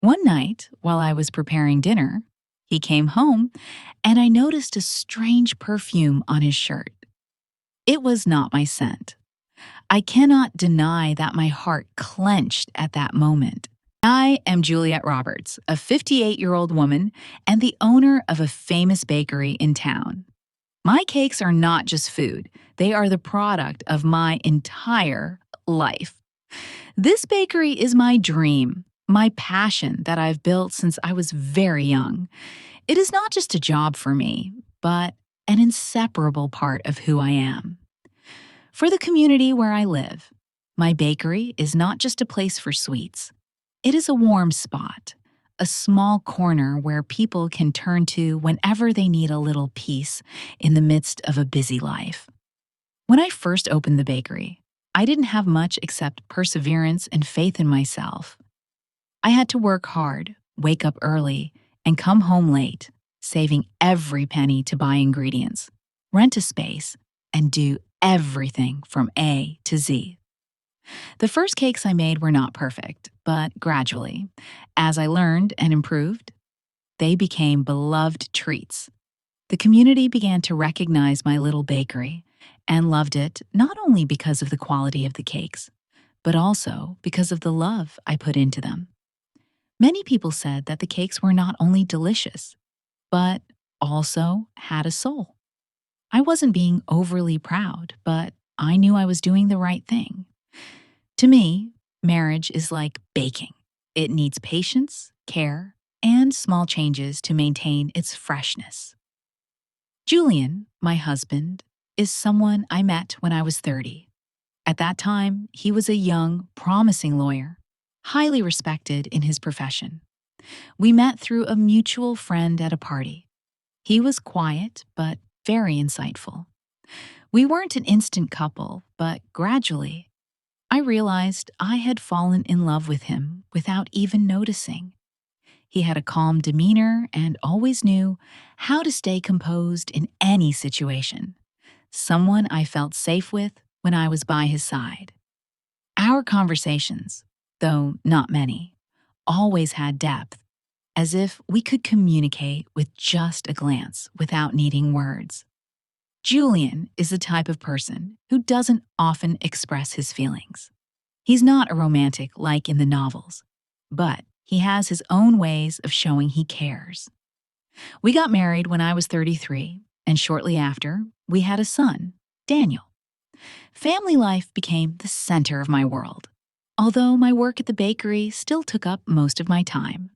One night, while I was preparing dinner, he came home and I noticed a strange perfume on his shirt. It was not my scent. I cannot deny that my heart clenched at that moment. I am Juliet Roberts, a 58-year-old woman and the owner of a famous bakery in town. My cakes are not just food, they are the product of my entire life. This bakery is my dream, my passion that I've built since I was very young. It is not just a job for me, but an inseparable part of who I am. For the community where I live, my bakery is not just a place for sweets. It is a warm spot, a small corner where people can turn to whenever they need a little peace in the midst of a busy life. When I first opened the bakery, I didn't have much except perseverance and faith in myself. I had to work hard, wake up early, and come home late, saving every penny to buy ingredients, rent a space, and do everything from A to Z. The first cakes I made were not perfect, but gradually, as I learned and improved, they became beloved treats. The community began to recognize my little bakery and loved it not only because of the quality of the cakes, but also because of the love I put into them. Many people said that the cakes were not only delicious, but also had a soul. I wasn't being overly proud, but I knew I was doing the right thing. To me, marriage is like baking. It needs patience, care, and small changes to maintain its freshness. Julian, my husband, is someone I met when I was 30. At that time, he was a young, promising lawyer, highly respected in his profession. We met through a mutual friend at a party. He was quiet, but very insightful. We weren't an instant couple, but gradually, I realized I had fallen in love with him without even noticing. He had a calm demeanor and always knew how to stay composed in any situation. Someone I felt safe with when I was by his side. Our conversations, though not many, always had depth, as if we could communicate with just a glance without needing words. Julian is the type of person who doesn't often express his feelings. He's not a romantic like in the novels, but he has his own ways of showing he cares. We got married when I was 33, and shortly after, we had a son, Daniel. Family life became the center of my world, although my work at the bakery still took up most of my time.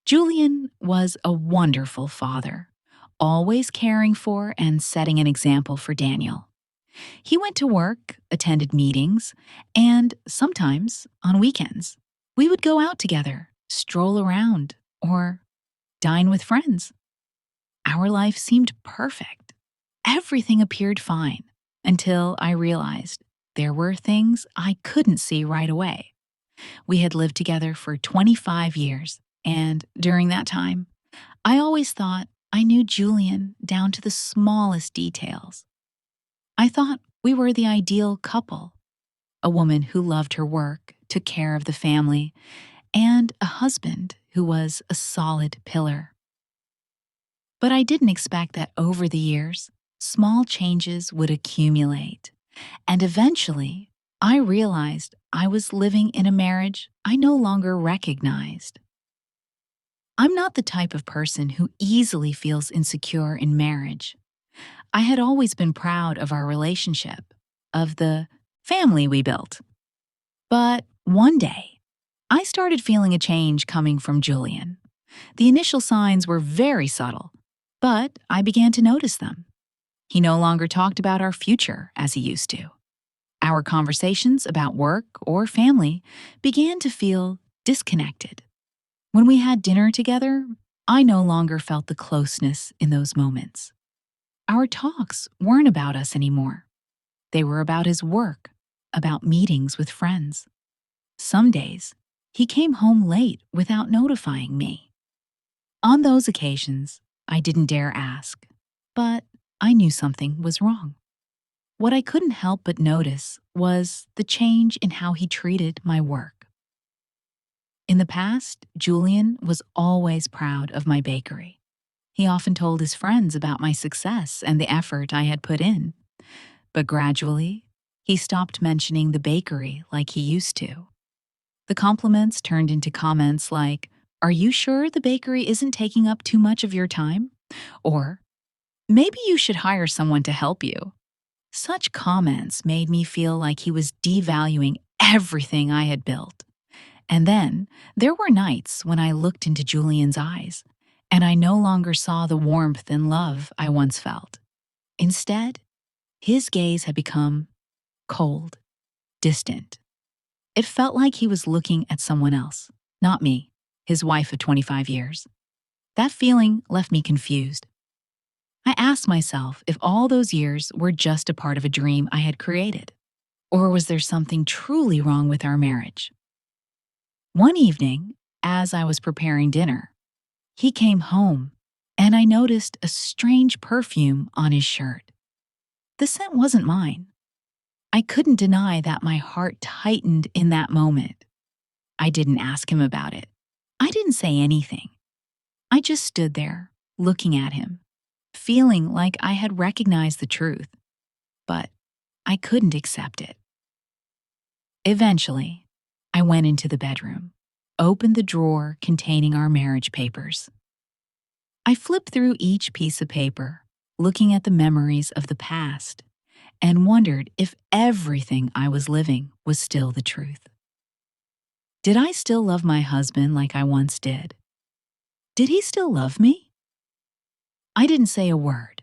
Julian was a wonderful father, always caring for and setting an example for Daniel. He went to work, attended meetings, and sometimes, on weekends, we would go out together, stroll around, or dine with friends. Our life seemed perfect. Everything appeared fine until I realized there were things I couldn't see right away. We had lived together for 25 years, and during that time, I always thought I knew Julian down to the smallest details. I thought we were the ideal couple, a woman who loved her work, took care of the family, and a husband who was a solid pillar. But I didn't expect that over the years, small changes would accumulate, and eventually, I realized I was living in a marriage I no longer recognized. I'm not the type of person who easily feels insecure in marriage. I had always been proud of our relationship, of the family we built. But one day, I started feeling a change coming from Julian. The initial signs were very subtle, but I began to notice them. He no longer talked about our future as he used to. Our conversations about work or family began to feel disconnected. When we had dinner together, I no longer felt the closeness in those moments. Our talks weren't about us anymore. They were about his work, about meetings with friends. Some days, he came home late without notifying me. On those occasions, I didn't dare ask, but I knew something was wrong. What I couldn't help but notice was the change in how he treated my work. In the past, Julian was always proud of my bakery. He often told his friends about my success and the effort I had put in. But gradually, he stopped mentioning the bakery like he used to. The compliments turned into comments like, "Are you sure the bakery isn't taking up too much of your time?" Or, "Maybe you should hire someone to help you." Such comments made me feel like he was devaluing everything I had built. And then there were nights when I looked into Julian's eyes, and I no longer saw the warmth and love I once felt. Instead, his gaze had become cold, distant. It felt like he was looking at someone else, not me, his wife of 25 years. That feeling left me confused. I asked myself if all those years were just a part of a dream I had created, or was there something truly wrong with our marriage? One evening, as I was preparing dinner, he came home, and I noticed a strange perfume on his shirt. The scent wasn't mine. I couldn't deny that my heart tightened in that moment. I didn't ask him about it. I didn't say anything. I just stood there, looking at him, feeling like I had recognized the truth, but I couldn't accept it. Eventually, I went into the bedroom, opened the drawer containing our marriage papers. I flipped through each piece of paper, looking at the memories of the past, and wondered if everything I was living was still the truth. Did I still love my husband like I once did? Did he still love me? I didn't say a word.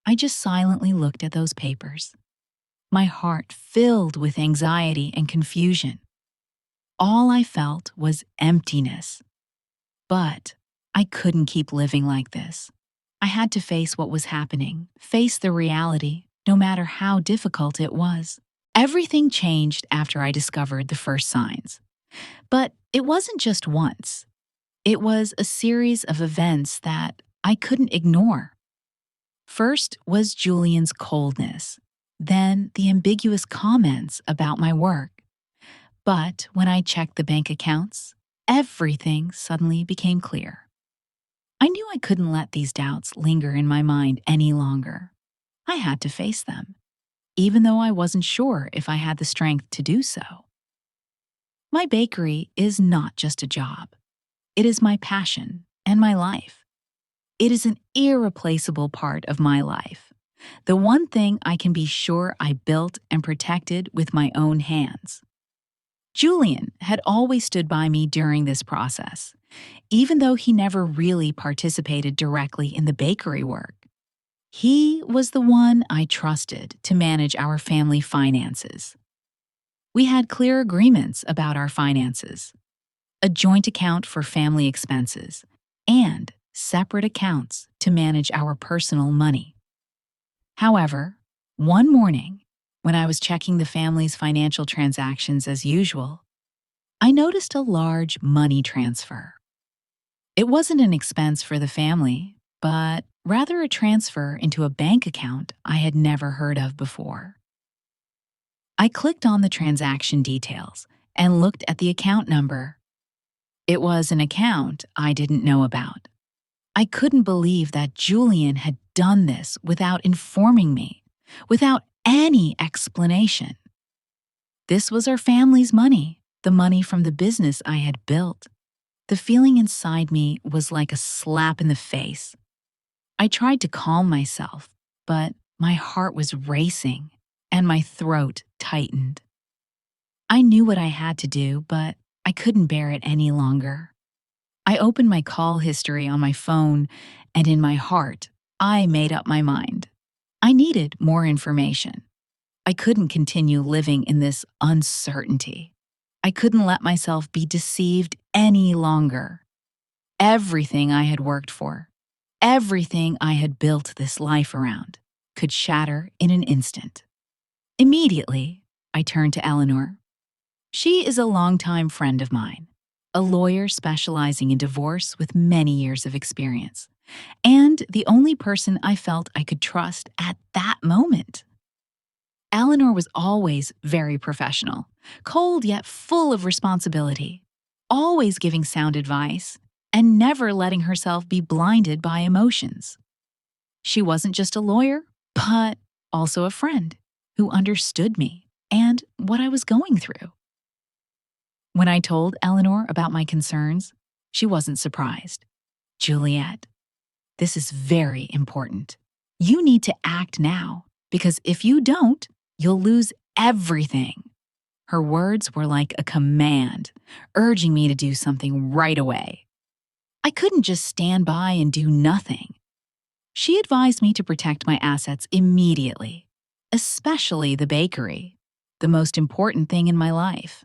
I just silently looked at those papers, my heart filled with anxiety and confusion. All I felt was emptiness. But I couldn't keep living like this. I had to face what was happening, face the reality, no matter how difficult it was. Everything changed after I discovered the first signs. But it wasn't just once. It was a series of events that I couldn't ignore. First was Julian's coldness, then the ambiguous comments about my work. But when I checked the bank accounts, everything suddenly became clear. I knew I couldn't let these doubts linger in my mind any longer. I had to face them, even though I wasn't sure if I had the strength to do so. My bakery is not just a job. It is my passion and my life. It is an irreplaceable part of my life. The one thing I can be sure I built and protected with my own hands. Julian had always stood by me during this process, even though he never really participated directly in the bakery work. He was the one I trusted to manage our family finances. We had clear agreements about our finances, a joint account for family expenses, and separate accounts to manage our personal money. However, one morning, when I was checking the family's financial transactions as usual, I noticed a large money transfer. It wasn't an expense for the family, but rather a transfer into a bank account I had never heard of before. I clicked on the transaction details and looked at the account number. It was an account I didn't know about. I couldn't believe that Julian had done this without informing me, without any explanation. This was our family's money, the money from the business I had built. The feeling inside me was like a slap in the face. I tried to calm myself, but my heart was racing and my throat tightened. I knew what I had to do, but I couldn't bear it any longer. I opened my call history on my phone, and in my heart, I made up my mind. I needed more information. I couldn't continue living in this uncertainty. I couldn't let myself be deceived any longer. Everything I had worked for, everything I had built this life around, could shatter in an instant. Immediately, I turned to Eleanor. She is a longtime friend of mine, a lawyer specializing in divorce with many years of experience, and the only person I felt I could trust at that moment. Eleanor was always very professional, cold yet full of responsibility, always giving sound advice and never letting herself be blinded by emotions. She wasn't just a lawyer, but also a friend who understood me and what I was going through. When I told Eleanor about my concerns, she wasn't surprised. "Juliet, this is very important. You need to act now, because if you don't, you'll lose everything." Her words were like a command, urging me to do something right away. I couldn't just stand by and do nothing. She advised me to protect my assets immediately, especially the bakery, the most important thing in my life.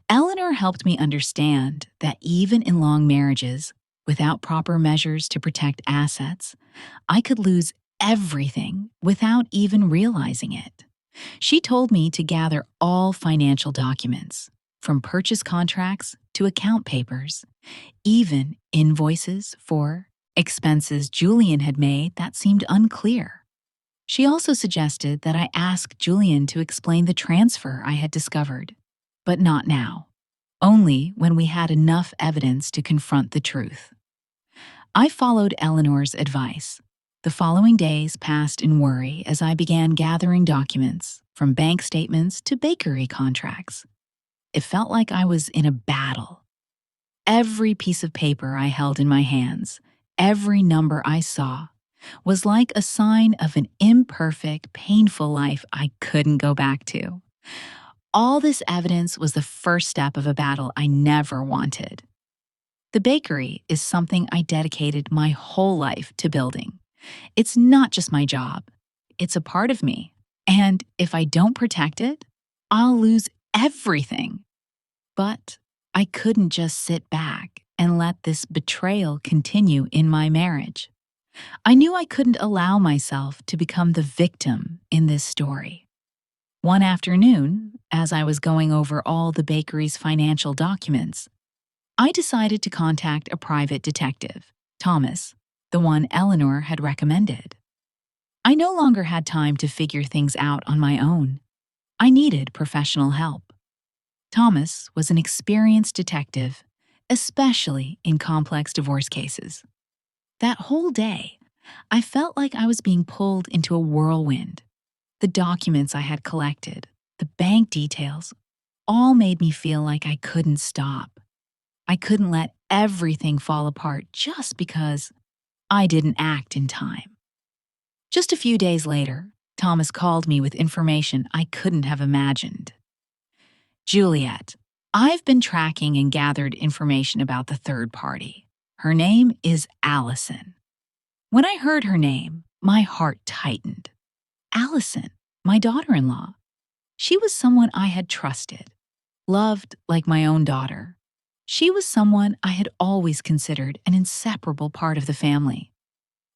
Eleanor helped me understand that even in long marriages, without proper measures to protect assets, I could lose everything without even realizing it. She told me to gather all financial documents, from purchase contracts to account papers, even invoices for expenses Julian had made that seemed unclear. She also suggested that I ask Julian to explain the transfer I had discovered, but not now, only when we had enough evidence to confront the truth. I followed Eleanor's advice. The following days passed in worry as I began gathering documents, from bank statements to bakery contracts. It felt like I was in a battle. Every piece of paper I held in my hands, every number I saw, was like a sign of an imperfect, painful life I couldn't go back to. All this evidence was the first step of a battle I never wanted. The bakery is something I dedicated my whole life to building. It's not just my job, it's a part of me. And if I don't protect it, I'll lose everything. But I couldn't just sit back and let this betrayal continue in my marriage. I knew I couldn't allow myself to become the victim in this story. One afternoon, as I was going over all the bakery's financial documents, I decided to contact a private detective, Thomas, the one Eleanor had recommended. I no longer had time to figure things out on my own. I needed professional help. Thomas was an experienced detective, especially in complex divorce cases. That whole day, I felt like I was being pulled into a whirlwind. The documents I had collected, the bank details, all made me feel like I couldn't stop. I couldn't let everything fall apart just because I didn't act in time. Just a few days later, Thomas called me with information I couldn't have imagined. "Juliet, I've been tracking and gathered information about the third party. Her name is Allison." When I heard her name, my heart tightened. Allison, my daughter-in-law. She was someone I had trusted, loved like my own daughter. She was someone I had always considered an inseparable part of the family.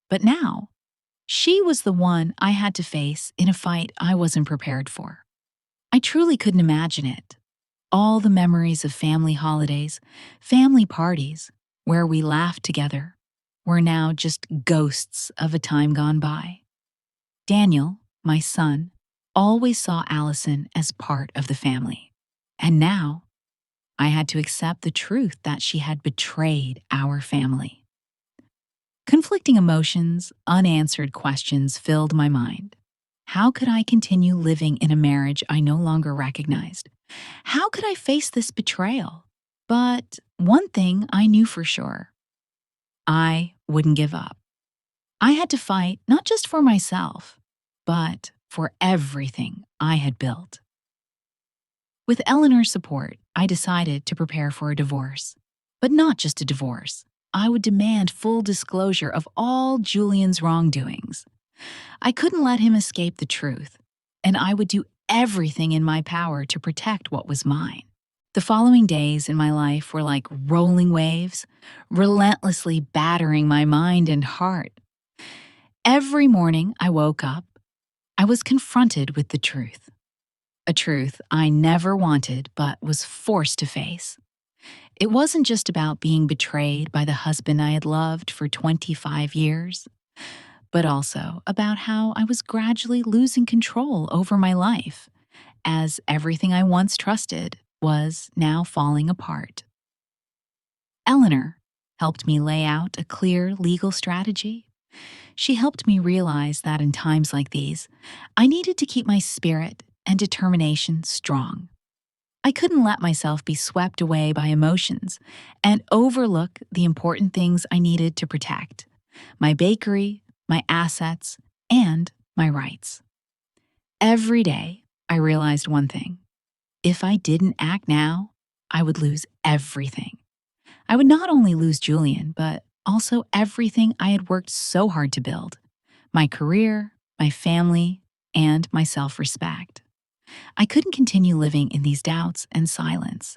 But now, she was the one I had to face in a fight I wasn't prepared for. I truly couldn't imagine it. All the memories of family holidays, family parties, where we laughed together, were now just ghosts of a time gone by. Daniel, my son, always saw Allison as part of the family. And now, I had to accept the truth that she had betrayed our family. Conflicting emotions, unanswered questions filled my mind. How could I continue living in a marriage I no longer recognized? How could I face this betrayal? But one thing I knew for sure: I wouldn't give up. I had to fight not just for myself, but for everything I had built. With Eleanor's support, I decided to prepare for a divorce. But not just a divorce. I would demand full disclosure of all Julian's wrongdoings. I couldn't let him escape the truth, and I would do everything in my power to protect what was mine. The following days in my life were like rolling waves, relentlessly battering my mind and heart. Every morning I woke up, I was confronted with the truth. A truth I never wanted but was forced to face. It wasn't just about being betrayed by the husband I had loved for 25 years, but also about how I was gradually losing control over my life, as everything I once trusted was now falling apart. Eleanor helped me lay out a clear legal strategy. She helped me realize that in times like these, I needed to keep my spirit and determination strong. I couldn't let myself be swept away by emotions and overlook the important things I needed to protect: my bakery, my assets, and my rights. Every day, I realized one thing: if I didn't act now, I would lose everything. I would not only lose Julian, but also everything I had worked so hard to build: my career, my family, and my self respect. I couldn't continue living in these doubts and silence.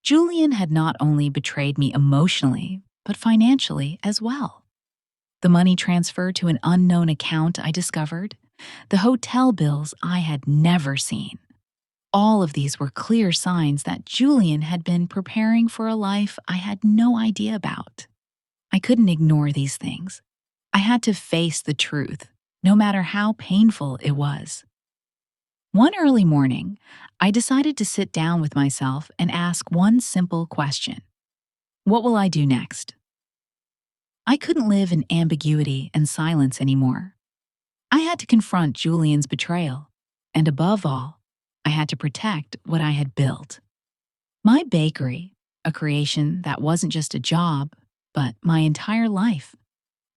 Julian had not only betrayed me emotionally, but financially as well. The money transfer to an unknown account I discovered, the hotel bills I had never seen. All of these were clear signs that Julian had been preparing for a life I had no idea about. I couldn't ignore these things. I had to face the truth, no matter how painful it was. One early morning, I decided to sit down with myself and ask one simple question: what will I do next? I couldn't live in ambiguity and silence anymore. I had to confront Julian's betrayal, and above all, I had to protect what I had built. My bakery, a creation that wasn't just a job, but my entire life,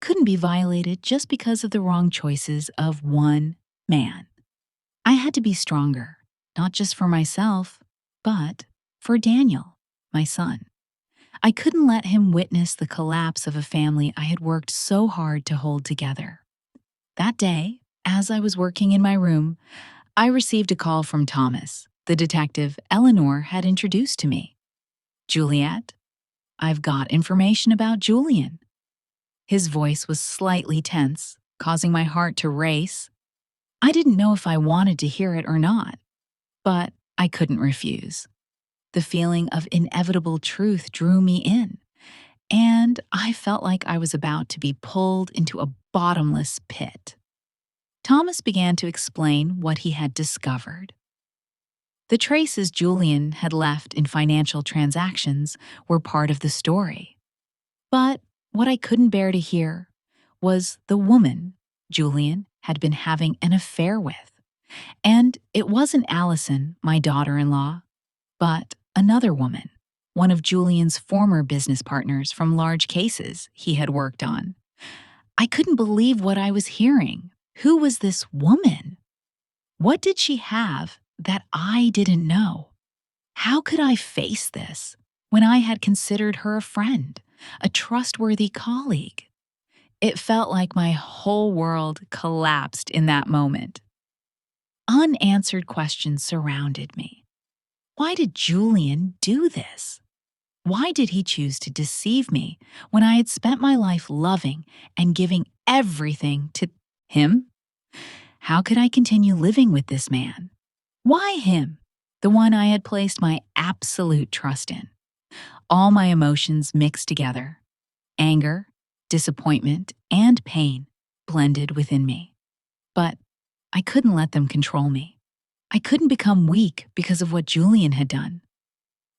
couldn't be violated just because of the wrong choices of one man. I had to be stronger, not just for myself, but for Daniel, my son. I couldn't let him witness the collapse of a family I had worked so hard to hold together. That day, as I was working in my room, I received a call from Thomas, the detective Eleanor had introduced to me. "Juliet, I've got information about Julian." His voice was slightly tense, causing my heart to race. I didn't know if I wanted to hear it or not, but I couldn't refuse. The feeling of inevitable truth drew me in, and I felt like I was about to be pulled into a bottomless pit. Thomas began to explain what he had discovered. The traces Julian had left in financial transactions were part of the story. But what I couldn't bear to hear was the woman Julian had been having an affair with. And it wasn't Allison, my daughter-in-law, but another woman, one of Julian's former business partners from large cases he had worked on. I couldn't believe what I was hearing. Who was this woman? What did she have that I didn't know? How could I face this when I had considered her a friend, a trustworthy colleague? It felt like my whole world collapsed in that moment. Unanswered questions surrounded me. Why did Julian do this? Why did he choose to deceive me when I had spent my life loving and giving everything to him? How could I continue living with this man? Why him, the one I had placed my absolute trust in? All my emotions mixed together: anger, disappointment, and pain blended within me. But I couldn't let them control me. I couldn't become weak because of what Julian had done.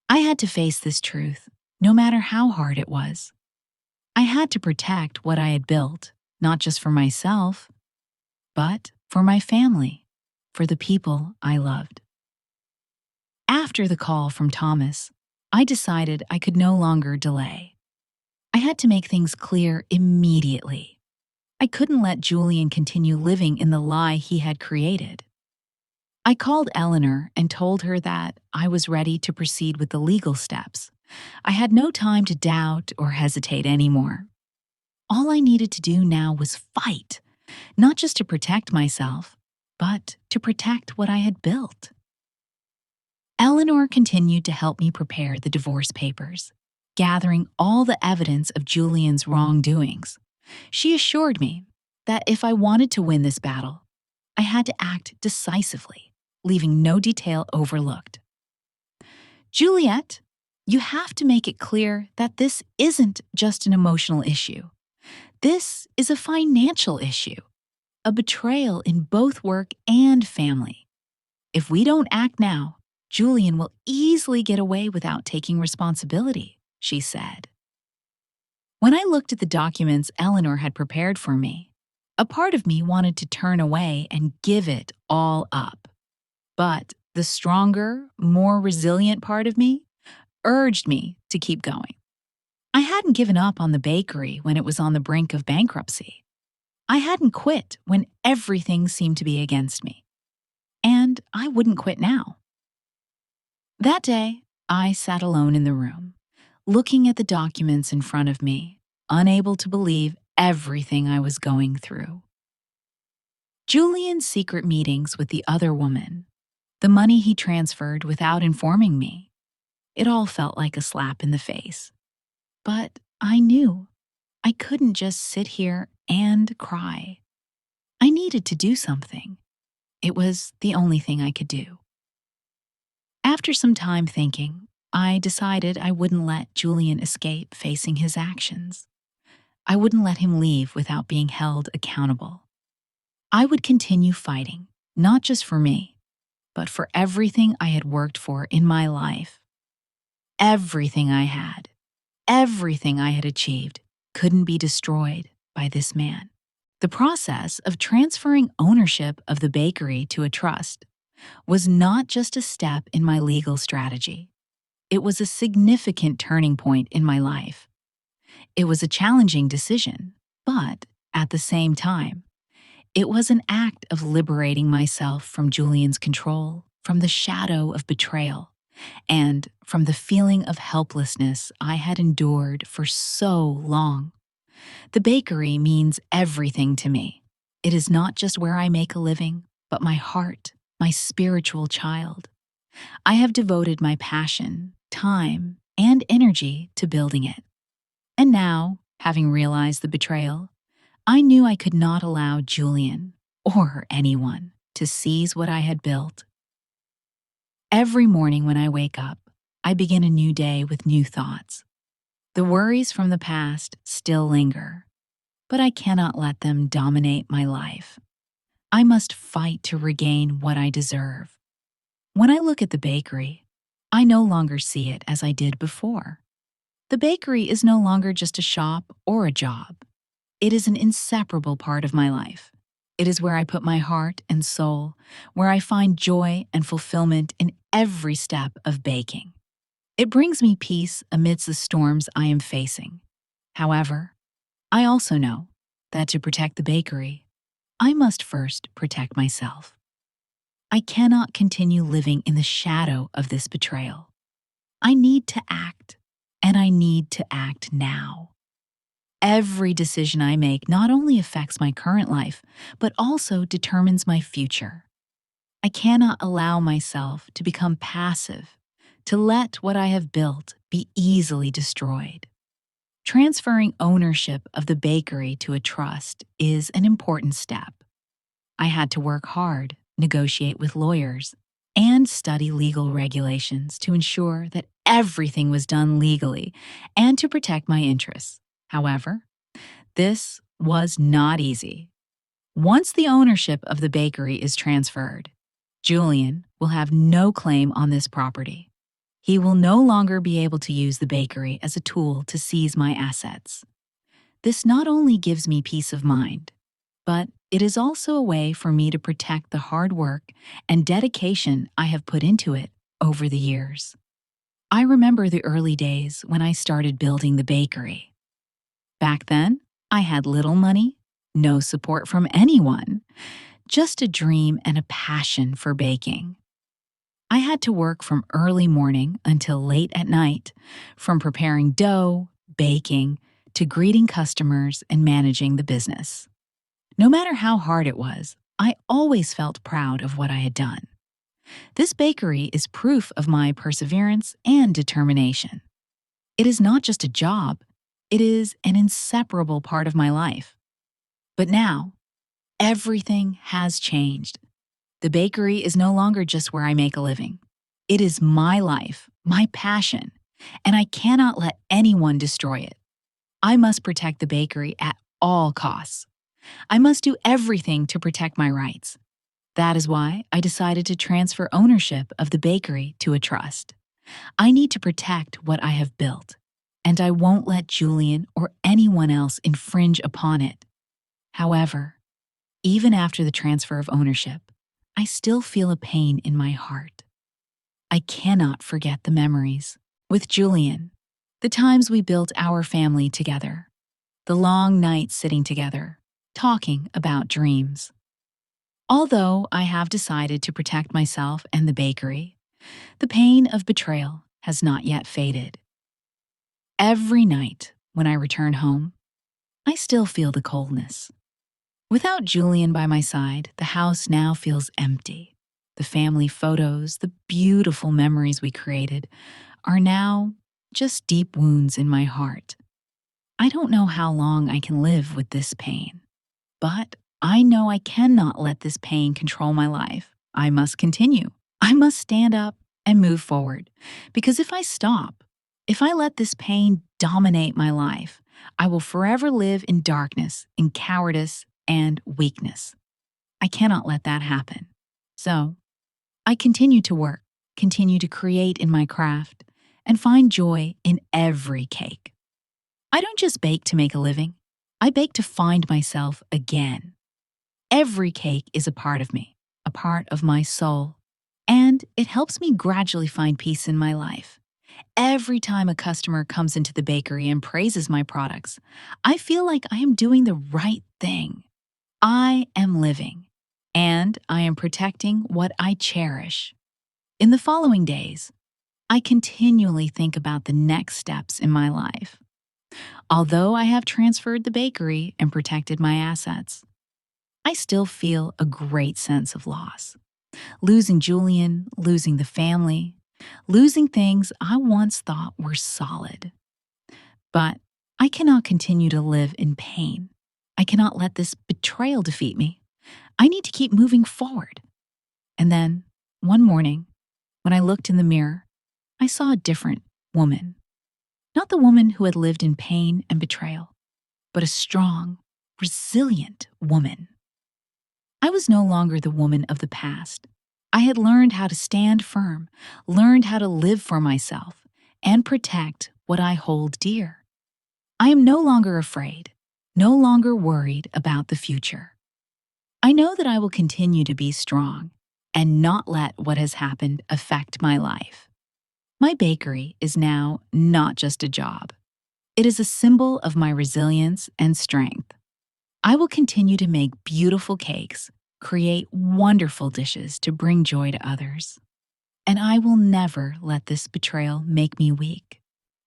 I had to face this truth, no matter how hard it was. I had to protect what I had built, not just for myself, but for my family, for the people I loved. After the call from Thomas, I decided I could no longer delay. I had to make things clear immediately. I couldn't let Julian continue living in the lie he had created. I called Eleanor and told her that I was ready to proceed with the legal steps. I had no time to doubt or hesitate anymore. All I needed to do now was fight, not just to protect myself, but to protect what I had built. Eleanor continued to help me prepare the divorce papers, gathering all the evidence of Julian's wrongdoings. She assured me that if I wanted to win this battle, I had to act decisively, leaving no detail overlooked. "Juliet, you have to make it clear that this isn't just an emotional issue. This is a financial issue, a betrayal in both work and family. If we don't act now, Julian will easily get away without taking responsibility," she said. When I looked at the documents Eleanor had prepared for me, a part of me wanted to turn away and give it all up. But the stronger, more resilient part of me urged me to keep going. I hadn't given up on the bakery when it was on the brink of bankruptcy. I hadn't quit when everything seemed to be against me. And I wouldn't quit now. That day, I sat alone in the room, looking at the documents in front of me, unable to believe everything I was going through. Julian's secret meetings with the other woman, the money he transferred without informing me, it all felt like a slap in the face. But I knew I couldn't just sit here and cry. I needed to do something. It was the only thing I could do. After some time thinking, I decided I wouldn't let Julian escape facing his actions. I wouldn't let him leave without being held accountable. I would continue fighting, not just for me, but for everything I had worked for in my life. Everything I had, everything I had achieved couldn't be destroyed by this man. The process of transferring ownership of the bakery to a trust was not just a step in my legal strategy. It was a significant turning point in my life. It was a challenging decision, but at the same time, it was an act of liberating myself from Julian's control, from the shadow of betrayal, and from the feeling of helplessness I had endured for so long. The bakery means everything to me. It is not just where I make a living, but my heart, my spiritual child. I have devoted my passion, time, and energy to building it. And now, having realized the betrayal, I knew I could not allow Julian or anyone to seize what I had built. Every morning when I wake up, I begin a new day with new thoughts. The worries from the past still linger, but I cannot let them dominate my life. I must fight to regain what I deserve. When I look at the bakery, I no longer see it as I did before. The bakery is no longer just a shop or a job. It is an inseparable part of my life. It is where I put my heart and soul, where I find joy and fulfillment in every step of baking. It brings me peace amidst the storms I am facing. However, I also know that to protect the bakery, I must first protect myself. I cannot continue living in the shadow of this betrayal. I need to act, and I need to act now. Every decision I make not only affects my current life, but also determines my future. I cannot allow myself to become passive, to let what I have built be easily destroyed. Transferring ownership of the bakery to a trust is an important step. I had to work hard, negotiate with lawyers, and study legal regulations to ensure that everything was done legally and to protect my interests. However, this was not easy. Once the ownership of the bakery is transferred, Julian will have no claim on this property. He will no longer be able to use the bakery as a tool to seize my assets. This not only gives me peace of mind, but it is also a way for me to protect the hard work and dedication I have put into it over the years. I remember the early days when I started building the bakery. Back then, I had little money, no support from anyone, just a dream and a passion for baking. I had to work from early morning until late at night, from preparing dough, baking, to greeting customers and managing the business. No matter how hard it was, I always felt proud of what I had done. This bakery is proof of my perseverance and determination. It is not just a job, it is an inseparable part of my life. But now, everything has changed. The bakery is no longer just where I make a living. It is my life, my passion, and I cannot let anyone destroy it. I must protect the bakery at all costs. I must do everything to protect my rights. That is why I decided to transfer ownership of the bakery to a trust. I need to protect what I have built, and I won't let Julian or anyone else infringe upon it. However, even after the transfer of ownership, I still feel a pain in my heart. I cannot forget the memories with Julian, the times we built our family together, the long nights sitting together, talking about dreams. Although I have decided to protect myself and the bakery, the pain of betrayal has not yet faded. Every night when I return home, I still feel the coldness. Without Julian by my side, the house now feels empty. The family photos, the beautiful memories we created, are now just deep wounds in my heart. I don't know how long I can live with this pain, but I know I cannot let this pain control my life. I must continue. I must stand up and move forward. Because if I stop, if I let this pain dominate my life, I will forever live in darkness, in cowardice, and weakness. I cannot let that happen. So, I continue to work, continue to create in my craft, and find joy in every cake. I don't just bake to make a living. I bake to find myself again. Every cake is a part of me, a part of my soul, and it helps me gradually find peace in my life. Every time a customer comes into the bakery and praises my products, I feel like I am doing the right thing. I am living, and I am protecting what I cherish. In the following days, I continually think about the next steps in my life. Although I have transferred the bakery and protected my assets, I still feel a great sense of loss. Losing Julian, losing the family, losing things I once thought were solid. But I cannot continue to live in pain. I cannot let this betrayal defeat me. I need to keep moving forward. And then, one morning, when I looked in the mirror, I saw a different woman. Not the woman who had lived in pain and betrayal, but a strong, resilient woman. I was no longer the woman of the past. I had learned how to stand firm, learned how to live for myself, and protect what I hold dear. I am no longer afraid, no longer worried about the future. I know that I will continue to be strong and not let what has happened affect my life. My bakery is now not just a job. It is a symbol of my resilience and strength. I will continue to make beautiful cakes, create wonderful dishes to bring joy to others. And I will never let this betrayal make me weak,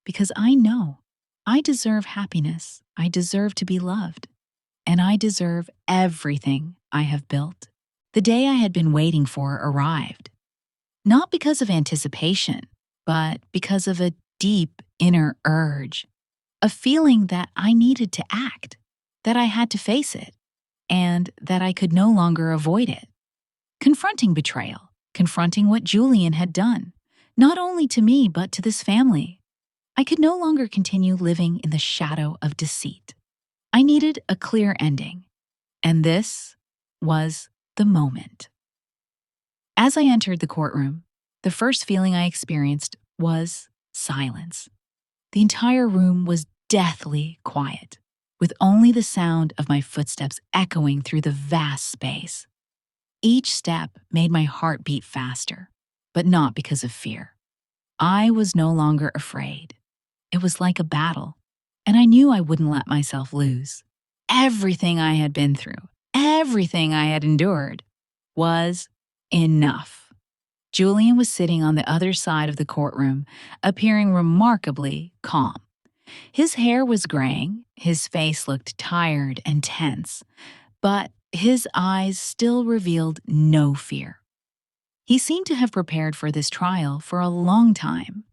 because I know I deserve happiness, I deserve to be loved, and I deserve everything I have built. The day I had been waiting for arrived, not because of anticipation, but because of a deep inner urge, a feeling that I needed to act, that I had to face it, and that I could no longer avoid it. Confronting betrayal, confronting what Julian had done, not only to me but to this family. I could no longer continue living in the shadow of deceit. I needed a clear ending, and this was the moment. As I entered the courtroom, the first feeling I experienced was silence. The entire room was deathly quiet, with only the sound of my footsteps echoing through the vast space. Each step made my heart beat faster, but not because of fear. I was no longer afraid. It was like a battle, and I knew I wouldn't let myself lose. Everything I had been through, everything I had endured, was enough. Julian was sitting on the other side of the courtroom, appearing remarkably calm. His hair was graying, his face looked tired and tense, but his eyes still revealed no fear. He seemed to have prepared for this trial for a long time,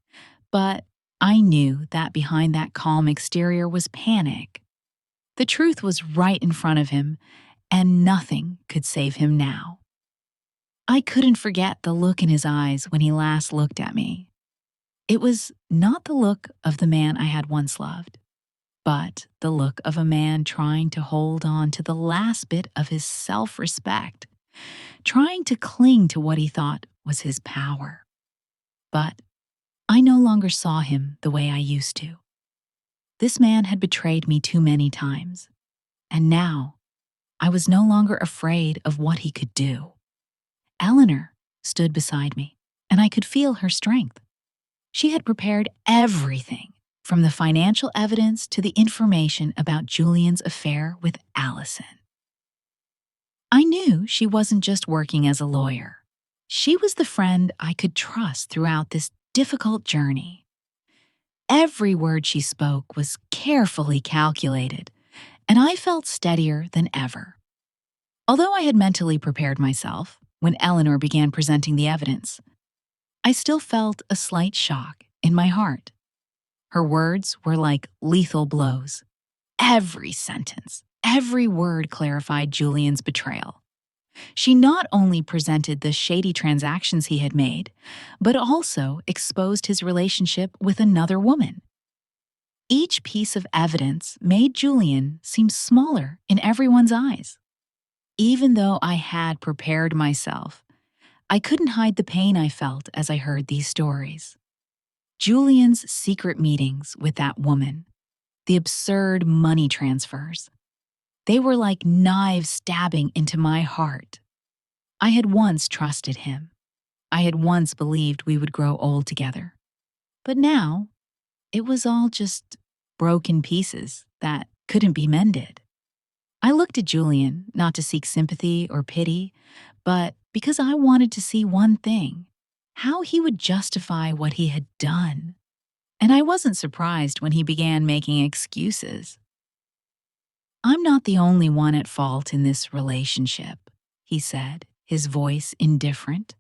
but I knew that behind that calm exterior was panic. The truth was right in front of him, and nothing could save him now. I couldn't forget the look in his eyes when he last looked at me. It was not the look of the man I had once loved, but the look of a man trying to hold on to the last bit of his self-respect, trying to cling to what he thought was his power. But I no longer saw him the way I used to. This man had betrayed me too many times, and now I was no longer afraid of what he could do. Eleanor stood beside me, and I could feel her strength. She had prepared everything, from the financial evidence to the information about Julian's affair with Allison. I knew she wasn't just working as a lawyer. She was the friend I could trust throughout this difficult journey. Every word she spoke was carefully calculated, and I felt steadier than ever. Although I had mentally prepared myself when Eleanor began presenting the evidence, I still felt a slight shock in my heart. Her words were like lethal blows. Every sentence, every word clarified Julian's betrayal. She not only presented the shady transactions he had made, but also exposed his relationship with another woman. Each piece of evidence made Julian seem smaller in everyone's eyes. Even though I had prepared myself, I couldn't hide the pain I felt as I heard these stories. Julian's secret meetings with that woman, the absurd money transfers, they were like knives stabbing into my heart. I had once trusted him. I had once believed we would grow old together. But now, it was all just broken pieces that couldn't be mended. I looked at Julian not to seek sympathy or pity, but because I wanted to see one thing: how he would justify what he had done. And I wasn't surprised when he began making excuses. "I'm not the only one at fault in this relationship," he said, his voice indifferent.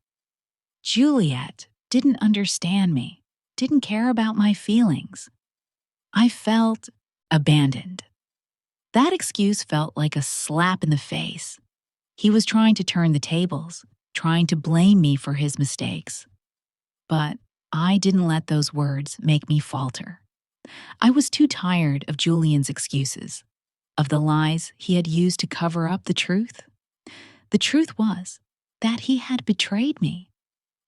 "Juliet didn't understand me, didn't care about my feelings. I felt abandoned." That excuse felt like a slap in the face. He was trying to turn the tables, trying to blame me for his mistakes. But I didn't let those words make me falter. I was too tired of Julian's excuses, of the lies he had used to cover up the truth. The truth was that he had betrayed me.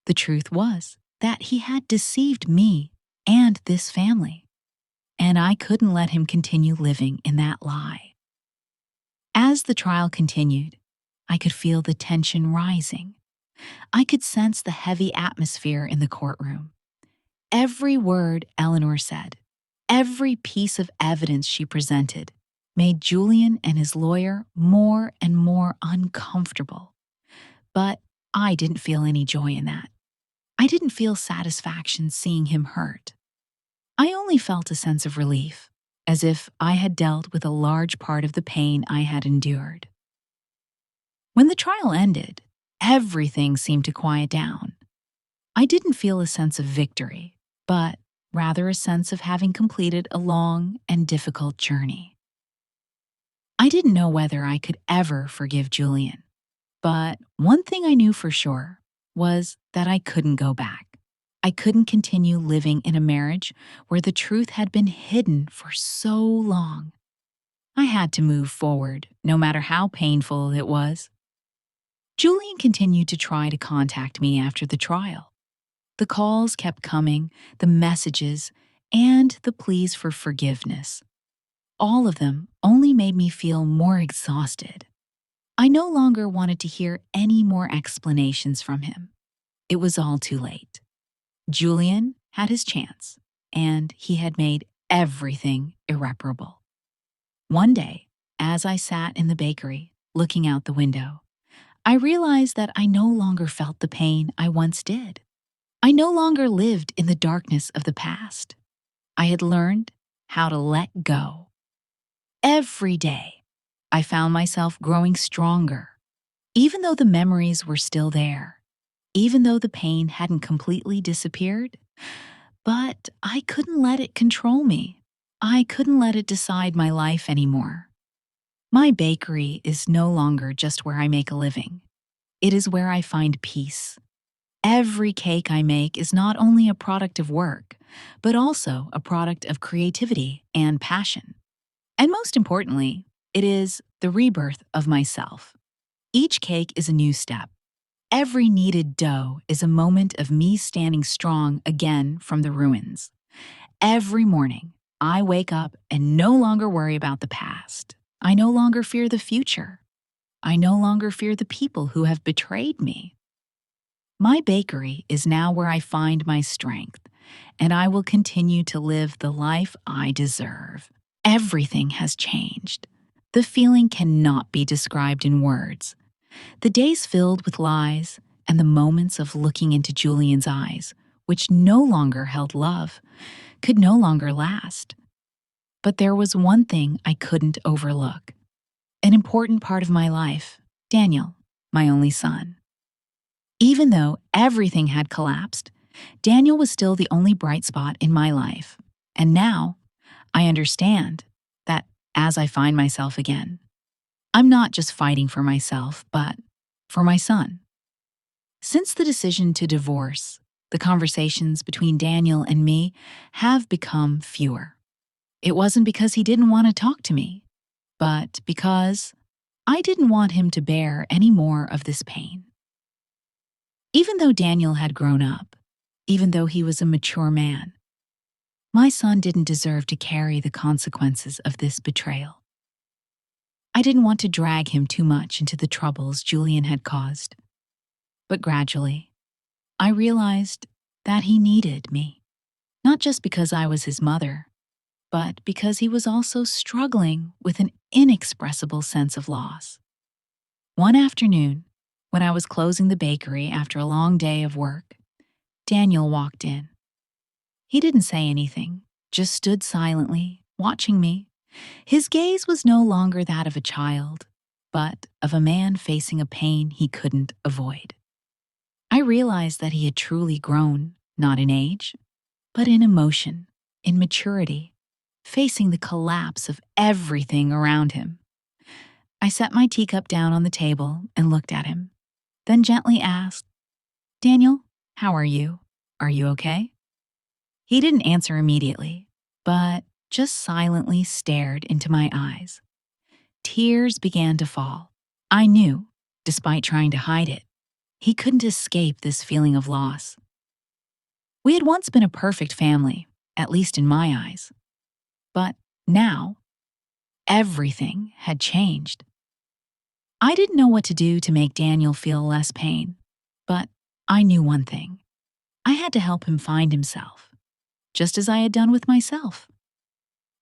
The truth was that he had deceived me and this family. And I couldn't let him continue living in that lie. As the trial continued, I could feel the tension rising. I could sense the heavy atmosphere in the courtroom. Every word Eleanor said, every piece of evidence she presented, made Julian and his lawyer more and more uncomfortable. But I didn't feel any joy in that. I didn't feel satisfaction seeing him hurt. I only felt a sense of relief, as if I had dealt with a large part of the pain I had endured. When the trial ended, everything seemed to quiet down. I didn't feel a sense of victory, but rather a sense of having completed a long and difficult journey. I didn't know whether I could ever forgive Julian, but one thing I knew for sure was that I couldn't go back. I couldn't continue living in a marriage where the truth had been hidden for so long. I had to move forward, no matter how painful it was. Julian continued to try to contact me after the trial. The calls kept coming, the messages, and the pleas for forgiveness. All of them only made me feel more exhausted. I no longer wanted to hear any more explanations from him. It was all too late. Julian had his chance, and he had made everything irreparable. One day, as I sat in the bakery, looking out the window, I realized that I no longer felt the pain I once did. I no longer lived in the darkness of the past. I had learned how to let go. Every day, I found myself growing stronger, even though the memories were still there. Even though the pain hadn't completely disappeared, but I couldn't let it control me. I couldn't let it decide my life anymore. My bakery is no longer just where I make a living. It is where I find peace. Every cake I make is not only a product of work, but also a product of creativity and passion. And most importantly, it is the rebirth of myself. Each cake is a new step. Every kneaded dough is a moment of me standing strong again from the ruins. Every morning, I wake up and no longer worry about the past. I no longer fear the future. I no longer fear the people who have betrayed me. My bakery is now where I find my strength, and I will continue to live the life I deserve. Everything has changed. The feeling cannot be described in words. The days filled with lies and the moments of looking into Julian's eyes, which no longer held love, could no longer last. But there was one thing I couldn't overlook. An important part of my life, Daniel, my only son. Even though everything had collapsed, Daniel was still the only bright spot in my life. And now, I understand that as I find myself again, I'm not just fighting for myself, but for my son. Since the decision to divorce, the conversations between Daniel and me have become fewer. It wasn't because he didn't want to talk to me, but because I didn't want him to bear any more of this pain. Even though Daniel had grown up, even though he was a mature man, my son didn't deserve to carry the consequences of this betrayal. I didn't want to drag him too much into the troubles Julian had caused. But gradually, I realized that he needed me, not just because I was his mother, but because he was also struggling with an inexpressible sense of loss. One afternoon, when I was closing the bakery after a long day of work, Daniel walked in. He didn't say anything, just stood silently, watching me. His gaze was no longer that of a child, but of a man facing a pain he couldn't avoid. I realized that he had truly grown, not in age, but in emotion, in maturity, facing the collapse of everything around him. I set my teacup down on the table and looked at him, then gently asked, "Daniel, how are you? Are you okay?" He didn't answer immediately, but just silently stared into my eyes. Tears began to fall. I knew, despite trying to hide it, he couldn't escape this feeling of loss. We had once been a perfect family, at least in my eyes. But now, everything had changed. I didn't know what to do to make Daniel feel less pain, but I knew one thing. I had to help him find himself, just as I had done with myself.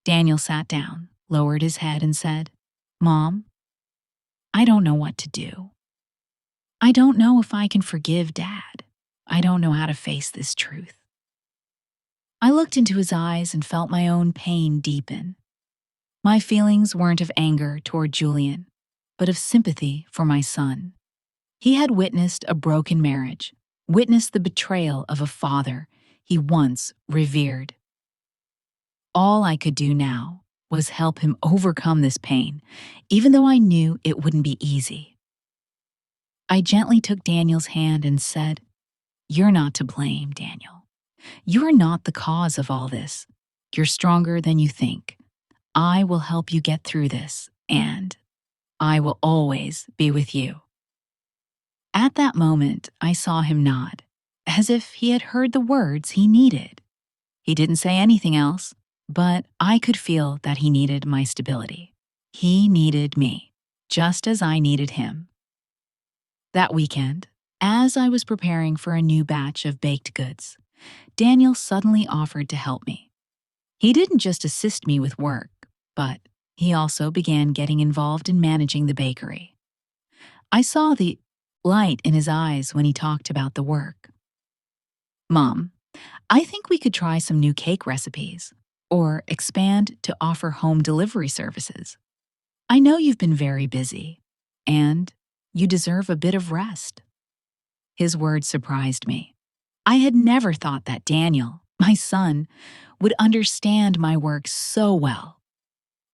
Daniel sat down, lowered his head, and said, "Mom, I don't know what to do. I don't know if I can forgive Dad. I don't know how to face this truth." I looked into his eyes and felt my own pain deepen. My feelings weren't of anger toward Julian, but of sympathy for my son. He had witnessed a broken marriage, witnessed the betrayal of a father he once revered. All I could do now was help him overcome this pain, even though I knew it wouldn't be easy. I gently took Daniel's hand and said, "You're not to blame, Daniel. You're not the cause of all this. You're stronger than you think. I will help you get through this, and I will always be with you." At that moment, I saw him nod, as if he had heard the words he needed. He didn't say anything else, but I could feel that he needed my stability. He needed me, just as I needed him. That weekend, as I was preparing for a new batch of baked goods, Daniel suddenly offered to help me. He didn't just assist me with work, but he also began getting involved in managing the bakery. I saw the light in his eyes when he talked about the work. "Mom, I think we could try some new cake recipes or expand to offer home delivery services. I know you've been very busy, and you deserve a bit of rest." His words surprised me. I had never thought that Daniel, my son, would understand my work so well.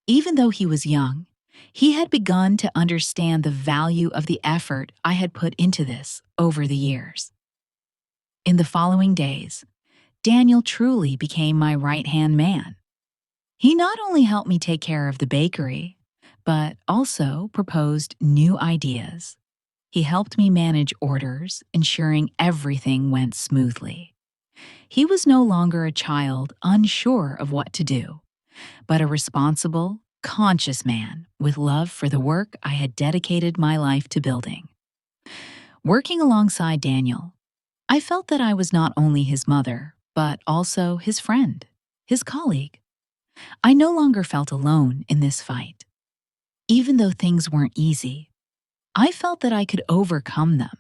Even though he was young, he had begun to understand the value of the effort I had put into this over the years. In the following days, Daniel truly became my right-hand man. He not only helped me take care of the bakery, but also proposed new ideas. He helped me manage orders, ensuring everything went smoothly. He was no longer a child unsure of what to do. but a responsible, conscious man with love for the work I had dedicated my life to building. Working alongside Daniel, I felt that I was not only his mother, but also his friend, his colleague. I no longer felt alone in this fight. Even though things weren't easy, I felt that I could overcome them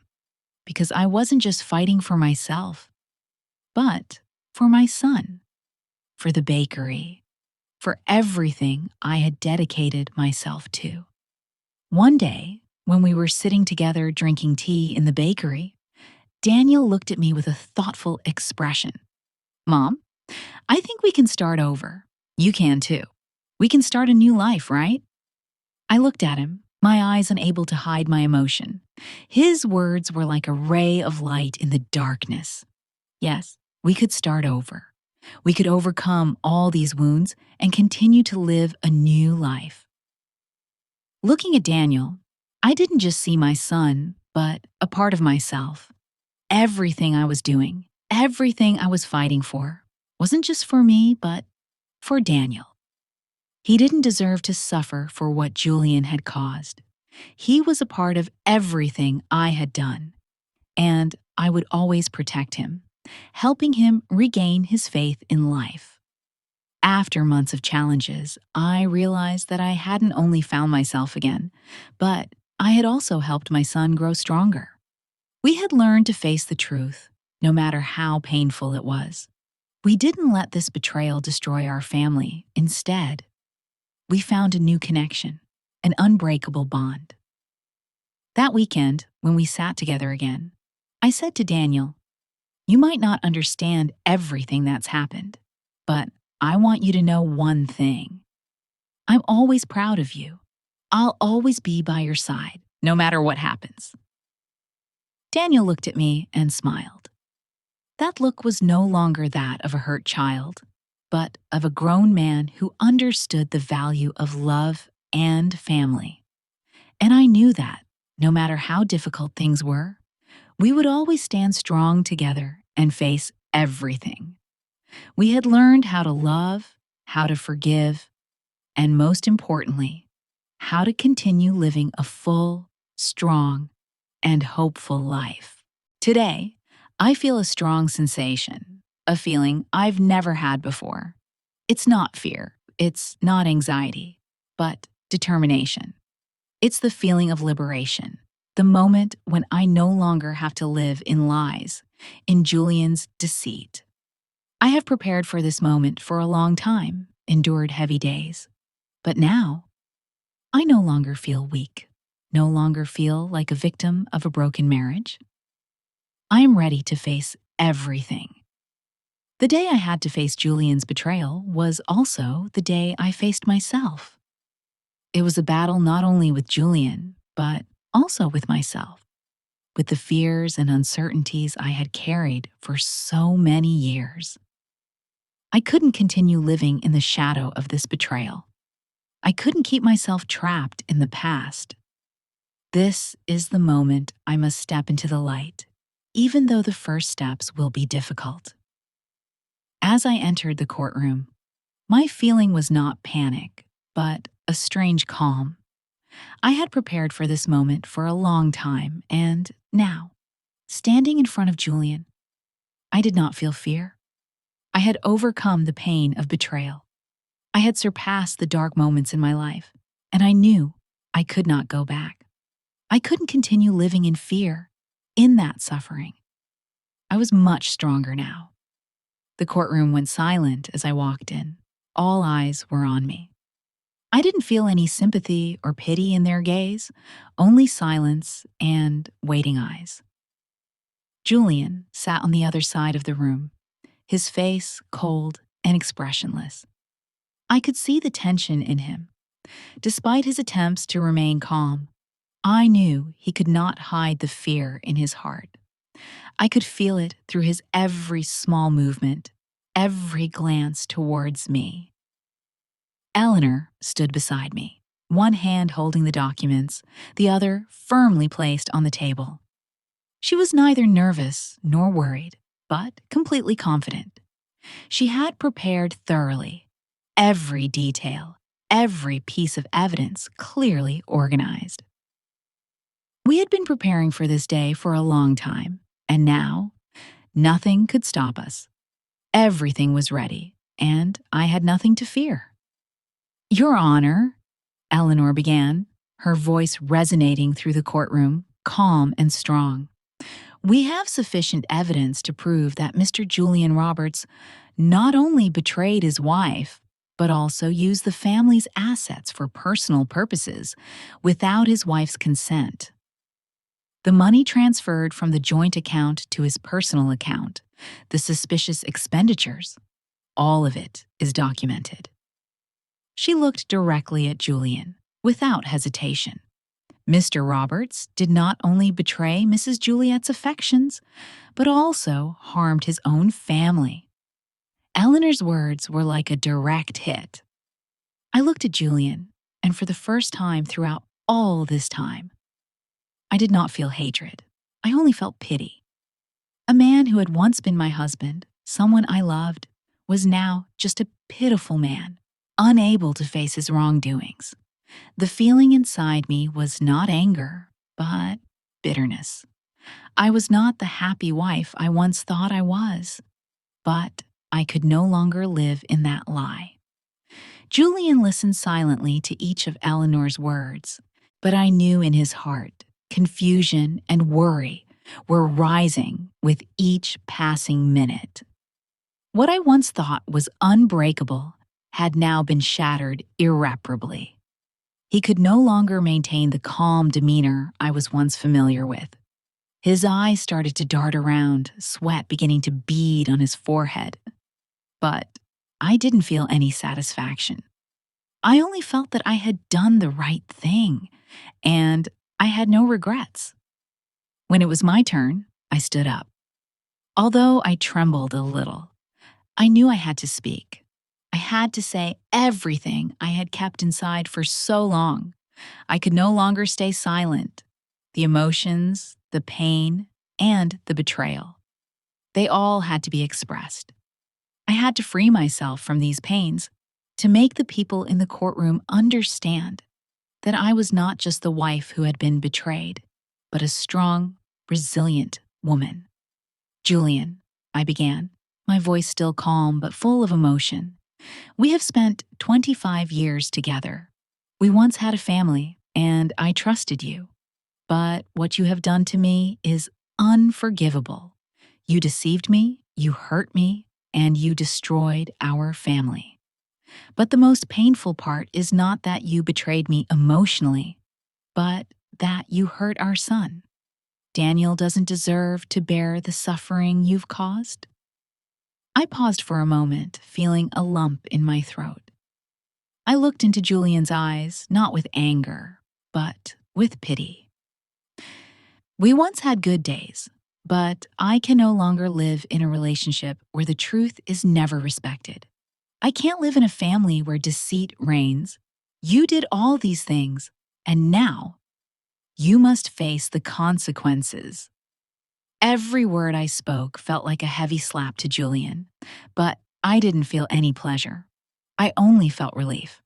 because I wasn't just fighting for myself, but for my son, for the bakery, for everything I had dedicated myself to. One day, when we were sitting together drinking tea in the bakery, Daniel looked at me with a thoughtful expression. "Mom, I think we can start over. You can too. We can start a new life, right?" I looked at him, my eyes unable to hide my emotion. His words were like a ray of light in the darkness. Yes, we could start over. We could overcome all these wounds and continue to live a new life. Looking at Daniel, I didn't just see my son, but a part of myself. Everything I was doing, everything I was fighting for, wasn't just for me, but for Daniel. He didn't deserve to suffer for what Julian had caused. He was a part of everything I had done, and I would always protect him, helping him regain his faith in life. After months of challenges, I realized that I hadn't only found myself again, but I had also helped my son grow stronger. We had learned to face the truth, no matter how painful it was. We didn't let this betrayal destroy our family. Instead, we found a new connection, an unbreakable bond. That weekend, when we sat together again, I said to Daniel, "You might not understand everything that's happened, but I want you to know one thing. I'm always proud of you. I'll always be by your side, no matter what happens." Daniel looked at me and smiled. That look was no longer that of a hurt child, but of a grown man who understood the value of love and family. And I knew that, no matter how difficult things were, we would always stand strong together and face everything. We had learned how to love, how to forgive, and most importantly, how to continue living a full, strong, and hopeful life. Today, I feel a strong sensation, a feeling I've never had before. It's not fear, it's not anxiety, but determination. It's the feeling of liberation, the moment when I no longer have to live in lies, in Julian's deceit. I have prepared for this moment for a long time, endured heavy days. But now, I no longer feel weak, no longer feel like a victim of a broken marriage. I am ready to face everything. The day I had to face Julian's betrayal was also the day I faced myself. It was a battle not only with Julian, but also with myself, with the fears and uncertainties I had carried for so many years. I couldn't continue living in the shadow of this betrayal. I couldn't keep myself trapped in the past. This is the moment I must step into the light, even though the first steps will be difficult. As I entered the courtroom, my feeling was not panic, but a strange calm. I had prepared for this moment for a long time, and now, standing in front of Julian, I did not feel fear. I had overcome the pain of betrayal. I had surpassed the dark moments in my life, and I knew I could not go back. I couldn't continue living in fear, in that suffering. I was much stronger now. The courtroom went silent as I walked in. All eyes were on me. I didn't feel any sympathy or pity in their gaze, only silence and waiting eyes. Julian sat on the other side of the room, his face cold and expressionless. I could see the tension in him. Despite his attempts to remain calm, I knew he could not hide the fear in his heart. I could feel it through his every small movement, every glance towards me. Eleanor stood beside me, one hand holding the documents, the other firmly placed on the table. She was neither nervous nor worried, but completely confident. She had prepared thoroughly, every detail, every piece of evidence clearly organized. We had been preparing for this day for a long time, and now nothing could stop us. Everything was ready, and I had nothing to fear. Your Honor, Eleanor began, her voice resonating through the courtroom, calm and strong. We have sufficient evidence to prove that Mr. Julian Roberts not only betrayed his wife, but also used the family's assets for personal purposes without his wife's consent. The money transferred from the joint account to his personal account, the suspicious expenditures, all of it is documented. She looked directly at Julian, without hesitation. Mr. Roberts did not only betray Mrs. Juliet's affections, but also harmed his own family. Eleanor's words were like a direct hit. I looked at Julian, and for the first time throughout all this time, I did not feel hatred. I only felt pity. A man who had once been my husband, someone I loved, was now just a pitiful man, unable to face his wrongdoings. The feeling inside me was not anger, but bitterness. I was not the happy wife I once thought I was, but I could no longer live in that lie. Julian listened silently to each of Eleanor's words, but I knew in his heart confusion and worry were rising with each passing minute. What I once thought was unbreakable had now been shattered irreparably. He could no longer maintain the calm demeanor I was once familiar with. His eyes started to dart around, sweat beginning to bead on his forehead. But I didn't feel any satisfaction. I only felt that I had done the right thing, and I had no regrets. When it was my turn, I stood up. Although I trembled a little, I knew I had to speak. I had to say everything I had kept inside for so long. I could no longer stay silent. The emotions, the pain, and the betrayal. They all had to be expressed. I had to free myself from these pains to make the people in the courtroom understand that I was not just the wife who had been betrayed, but a strong, resilient woman. Julian, I began, my voice still calm but full of emotion. We have spent 25 years together. We once had a family, and I trusted you. But what you have done to me is unforgivable. You deceived me, you hurt me, and you destroyed our family. But the most painful part is not that you betrayed me emotionally, but that you hurt our son. Daniel doesn't deserve to bear the suffering you've caused. I paused for a moment, feeling a lump in my throat. I looked into Julian's eyes, not with anger, but with pity. We once had good days, but I can no longer live in a relationship where the truth is never respected. I can't live in a family where deceit reigns. You did all these things, and now you must face the consequences. Every word I spoke felt like a heavy slap to Julian, but I didn't feel any pleasure. I only felt relief.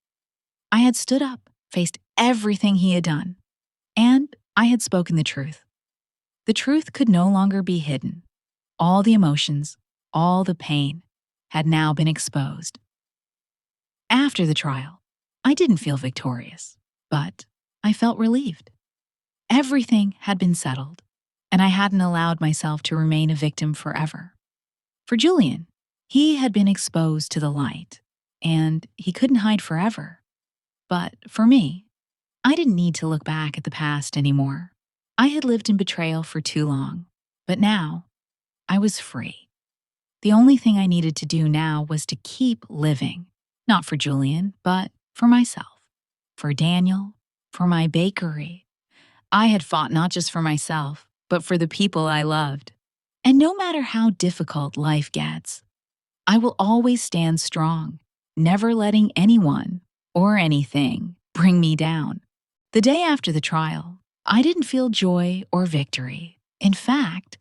I had stood up, faced everything he had done, and I had spoken the truth. The truth could no longer be hidden. All the emotions, all the pain, had now been exposed. After the trial, I didn't feel victorious, but I felt relieved. Everything had been settled, and I hadn't allowed myself to remain a victim forever. For Julian, he had been exposed to the light, and he couldn't hide forever. But for me, I didn't need to look back at the past anymore. I had lived in betrayal for too long, but now I was free. The only thing I needed to do now was to keep living, not for Julian, but for myself, for Daniel, for my bakery. I had fought not just for myself, but for the people I loved. And no matter how difficult life gets, I will always stand strong, never letting anyone or anything bring me down. The day after the trial, I didn't feel joy or victory. In fact,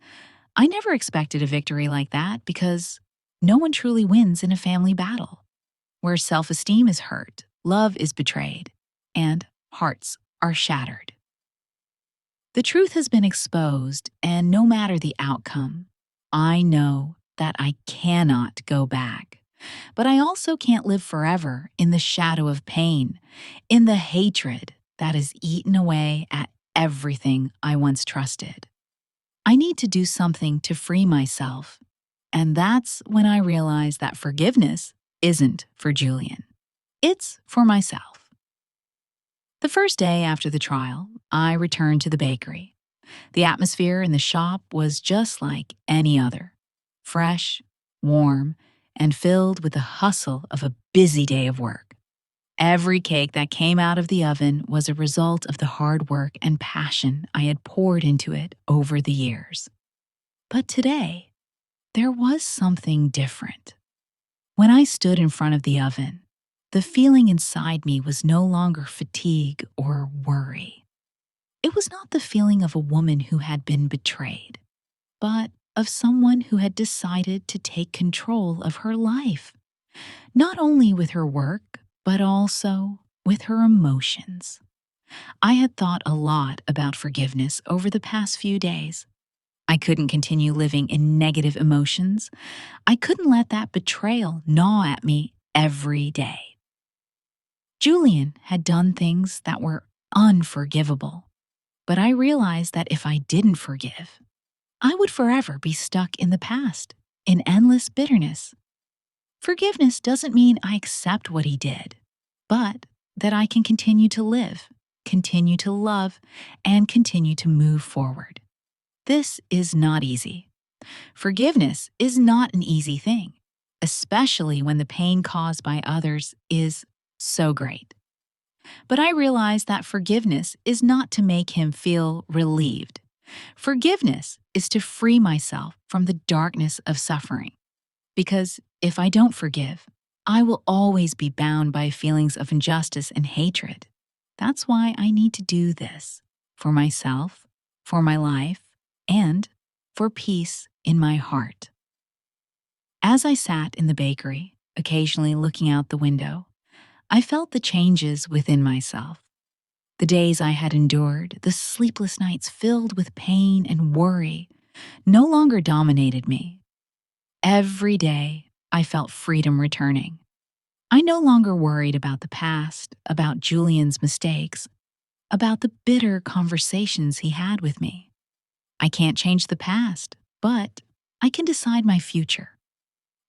I never expected a victory like that because no one truly wins in a family battle. where self-esteem is hurt, love is betrayed, and hearts are shattered. The truth has been exposed, and no matter the outcome, I know that I cannot go back. But I also can't live forever in the shadow of pain, in the hatred that has eaten away at everything I once trusted. I need to do something to free myself. And that's when I realized that forgiveness isn't for Julian. It's for myself. The first day after the trial, I returned to the bakery. The atmosphere in the shop was just like any other, fresh, warm, and filled with the hustle of a busy day of work. Every cake that came out of the oven was a result of the hard work and passion I had poured into it over the years. But today, there was something different. When I stood in front of the oven, the feeling inside me was no longer fatigue or worry. It was not the feeling of a woman who had been betrayed, but of someone who had decided to take control of her life, not only with her work, but also with her emotions. I had thought a lot about forgiveness over the past few days. I couldn't continue living in negative emotions. I couldn't let that betrayal gnaw at me every day. Julian had done things that were unforgivable, but I realized that if I didn't forgive, I would forever be stuck in the past, in endless bitterness. Forgiveness doesn't mean I accept what he did, but that I can continue to live, continue to love, and continue to move forward. This is not easy. Forgiveness is not an easy thing, especially when the pain caused by others is so great. But I realize that forgiveness is not to make him feel relieved. Forgiveness is to free myself from the darkness of suffering. Because if I don't forgive, I will always be bound by feelings of injustice and hatred. That's why I need to do this for myself, for my life, and for peace in my heart. As I sat in the bakery, occasionally looking out the window, I felt the changes within myself. The days I had endured, the sleepless nights filled with pain and worry, no longer dominated me. Every day, I felt freedom returning. I no longer worried about the past, about Julian's mistakes, about the bitter conversations he had with me. I can't change the past, but I can decide my future.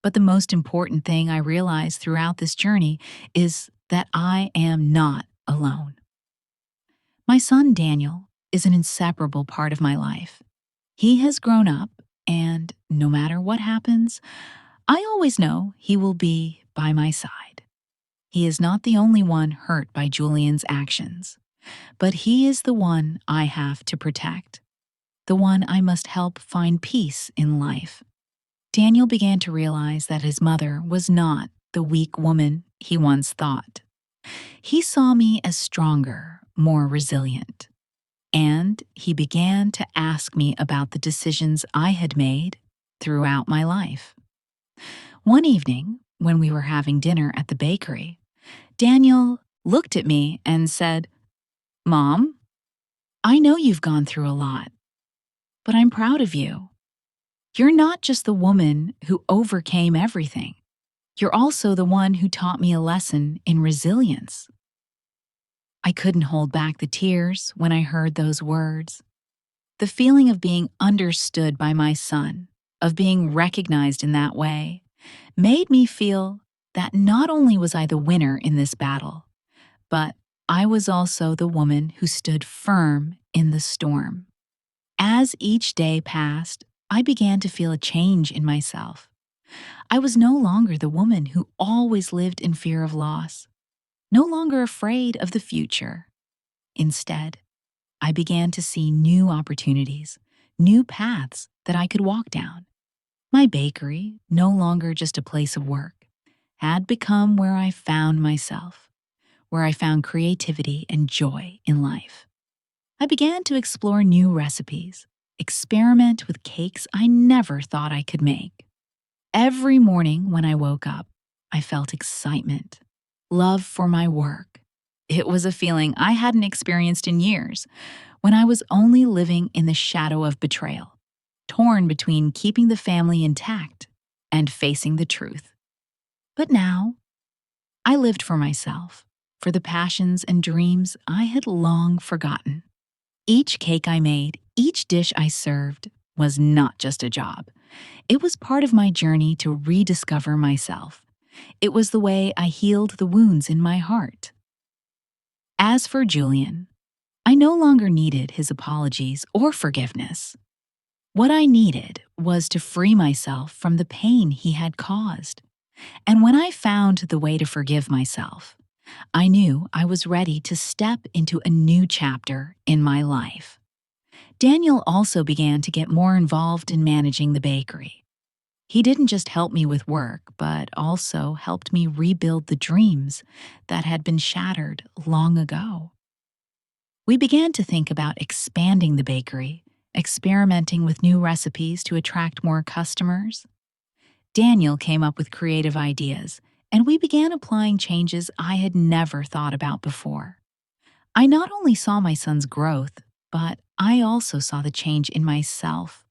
But the most important thing I realized throughout this journey is that I am not alone. My son Daniel is an inseparable part of my life. He has grown up, and no matter what happens, I always know he will be by my side. He is not the only one hurt by Julian's actions, but he is the one I have to protect, the one I must help find peace in life. Daniel began to realize that his mother was not the weak woman he once thought. He saw me as stronger, more resilient, and he began to ask me about the decisions I had made throughout my life. One evening, when we were having dinner at the bakery, Daniel looked at me and said, "Mom, I know you've gone through a lot, but I'm proud of you. You're not just the woman who overcame everything. You're also the one who taught me a lesson in resilience." I couldn't hold back the tears when I heard those words. The feeling of being understood by my son, of being recognized in that way, made me feel that not only was I the winner in this battle, but I was also the woman who stood firm in the storm. As each day passed, I began to feel a change in myself. I was no longer the woman who always lived in fear of loss, no longer afraid of the future. Instead, I began to see new opportunities, new paths that I could walk down. My bakery, no longer just a place of work, had become where I found myself, where I found creativity and joy in life. I began to explore new recipes, experiment with cakes I never thought I could make. Every morning when I woke up, I felt excitement, love for my work. It was a feeling I hadn't experienced in years when I was only living in the shadow of betrayal, torn between keeping the family intact and facing the truth. But now, I lived for myself, for the passions and dreams I had long forgotten. Each cake I made, each dish I served, was not just a job. It was part of my journey to rediscover myself. It was the way I healed the wounds in my heart. As for Julian, I no longer needed his apologies or forgiveness. What I needed was to free myself from the pain he had caused. And when I found the way to forgive myself, I knew I was ready to step into a new chapter in my life. Daniel also began to get more involved in managing the bakery. He didn't just help me with work, but also helped me rebuild the dreams that had been shattered long ago. We began to think about expanding the bakery, experimenting with new recipes to attract more customers. Daniel came up with creative ideas, and we began applying changes I had never thought about before. I not only saw my son's growth, but I also saw the change in myself.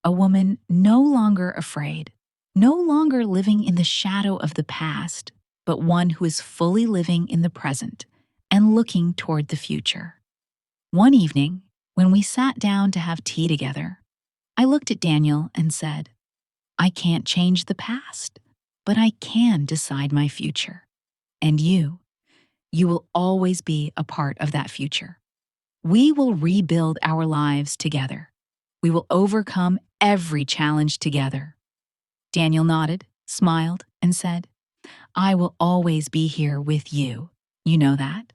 A woman no longer afraid, no longer living in the shadow of the past, but one who is fully living in the present and looking toward the future. One evening, when we sat down to have tea together, I looked at Daniel and said, "I can't change the past, but I can decide my future. And you will always be a part of that future. We will rebuild our lives together. We will overcome every challenge together." Daniel nodded, smiled, and said, "I will always be here with you. You know that?"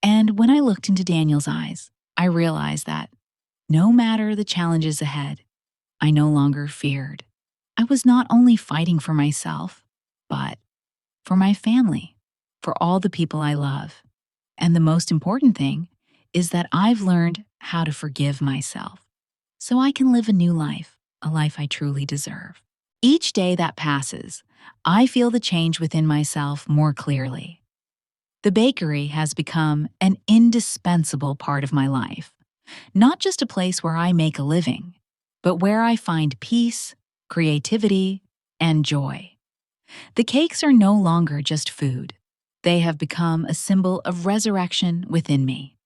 And when I looked into Daniel's eyes, I realized that no matter the challenges ahead, I no longer feared. I was not only fighting for myself, but for my family, for all the people I love. And the most important thing is that I've learned how to forgive myself so I can live a new life, a life I truly deserve. Each day that passes, I feel the change within myself more clearly. The bakery has become an indispensable part of my life, not just a place where I make a living, but where I find peace, creativity, and joy. The cakes are no longer just food. They have become a symbol of resurrection within me.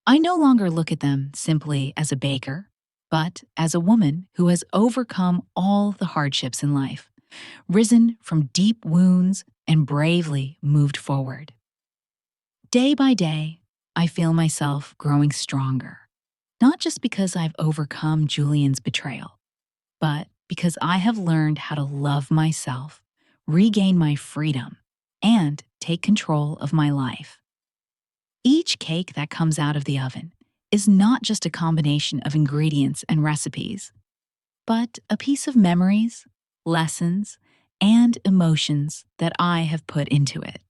I no longer look at them simply as a baker, but as a woman who has overcome all the hardships in life, risen from deep wounds, and bravely moved forward. Day by day, I feel myself growing stronger, not just because I've overcome Julian's betrayal, but because I have learned how to love myself, regain my freedom, and take control of my life. Each cake that comes out of the oven is not just a combination of ingredients and recipes, but a piece of memories, lessons, and emotions that I have put into it.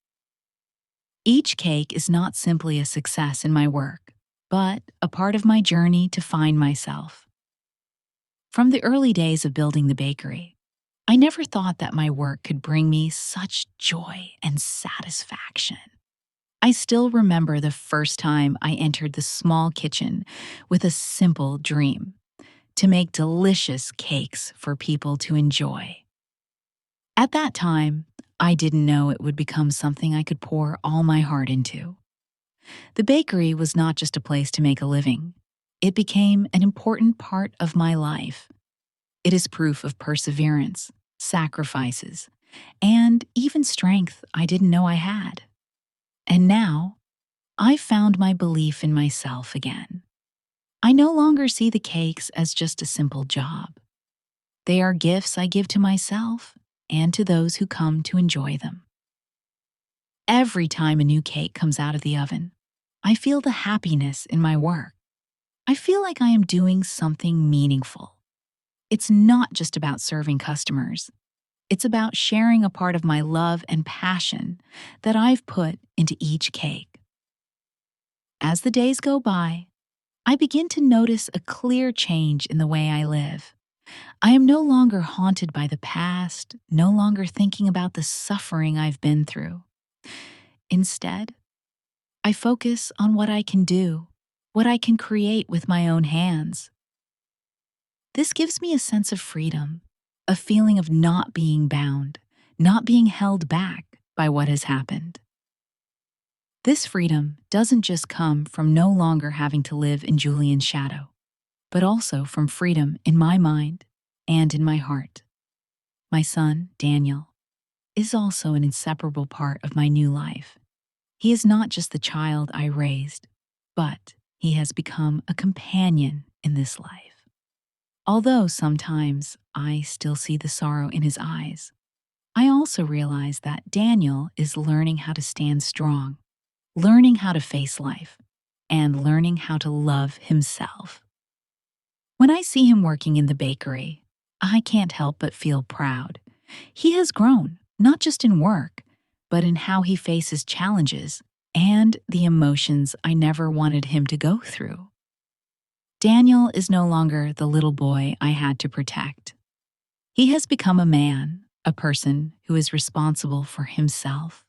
Each cake is not simply a success in my work, but a part of my journey to find myself. From the early days of building the bakery, I never thought that my work could bring me such joy and satisfaction. I still remember the first time I entered the small kitchen with a simple dream: to make delicious cakes for people to enjoy. At that time, I didn't know it would become something I could pour all my heart into. The bakery was not just a place to make a living. It became an important part of my life. It is proof of perseverance, sacrifices, and even strength I didn't know I had. And now, I've found my belief in myself again. I no longer see the cakes as just a simple job. They are gifts I give to myself and to those who come to enjoy them. Every time a new cake comes out of the oven, I feel the happiness in my work. I feel like I am doing something meaningful. It's not just about serving customers. It's about sharing a part of my love and passion that I've put into each cake. As the days go by, I begin to notice a clear change in the way I live. I am no longer haunted by the past, no longer thinking about the suffering I've been through. Instead, I focus on what I can do, what I can create with my own hands. This gives me a sense of freedom, a feeling of not being bound, not being held back by what has happened. This freedom doesn't just come from no longer having to live in Julian's shadow, but also from freedom in my mind and in my heart. My son, Daniel, is also an inseparable part of my new life. He is not just the child I raised, but he has become a companion in this life. Although sometimes I still see the sorrow in his eyes, I also realize that Daniel is learning how to stand strong, learning how to face life, and learning how to love himself. When I see him working in the bakery, I can't help but feel proud. He has grown, not just in work, but in how he faces challenges and the emotions I never wanted him to go through. Daniel is no longer the little boy I had to protect. He has become a man, a person who is responsible for himself,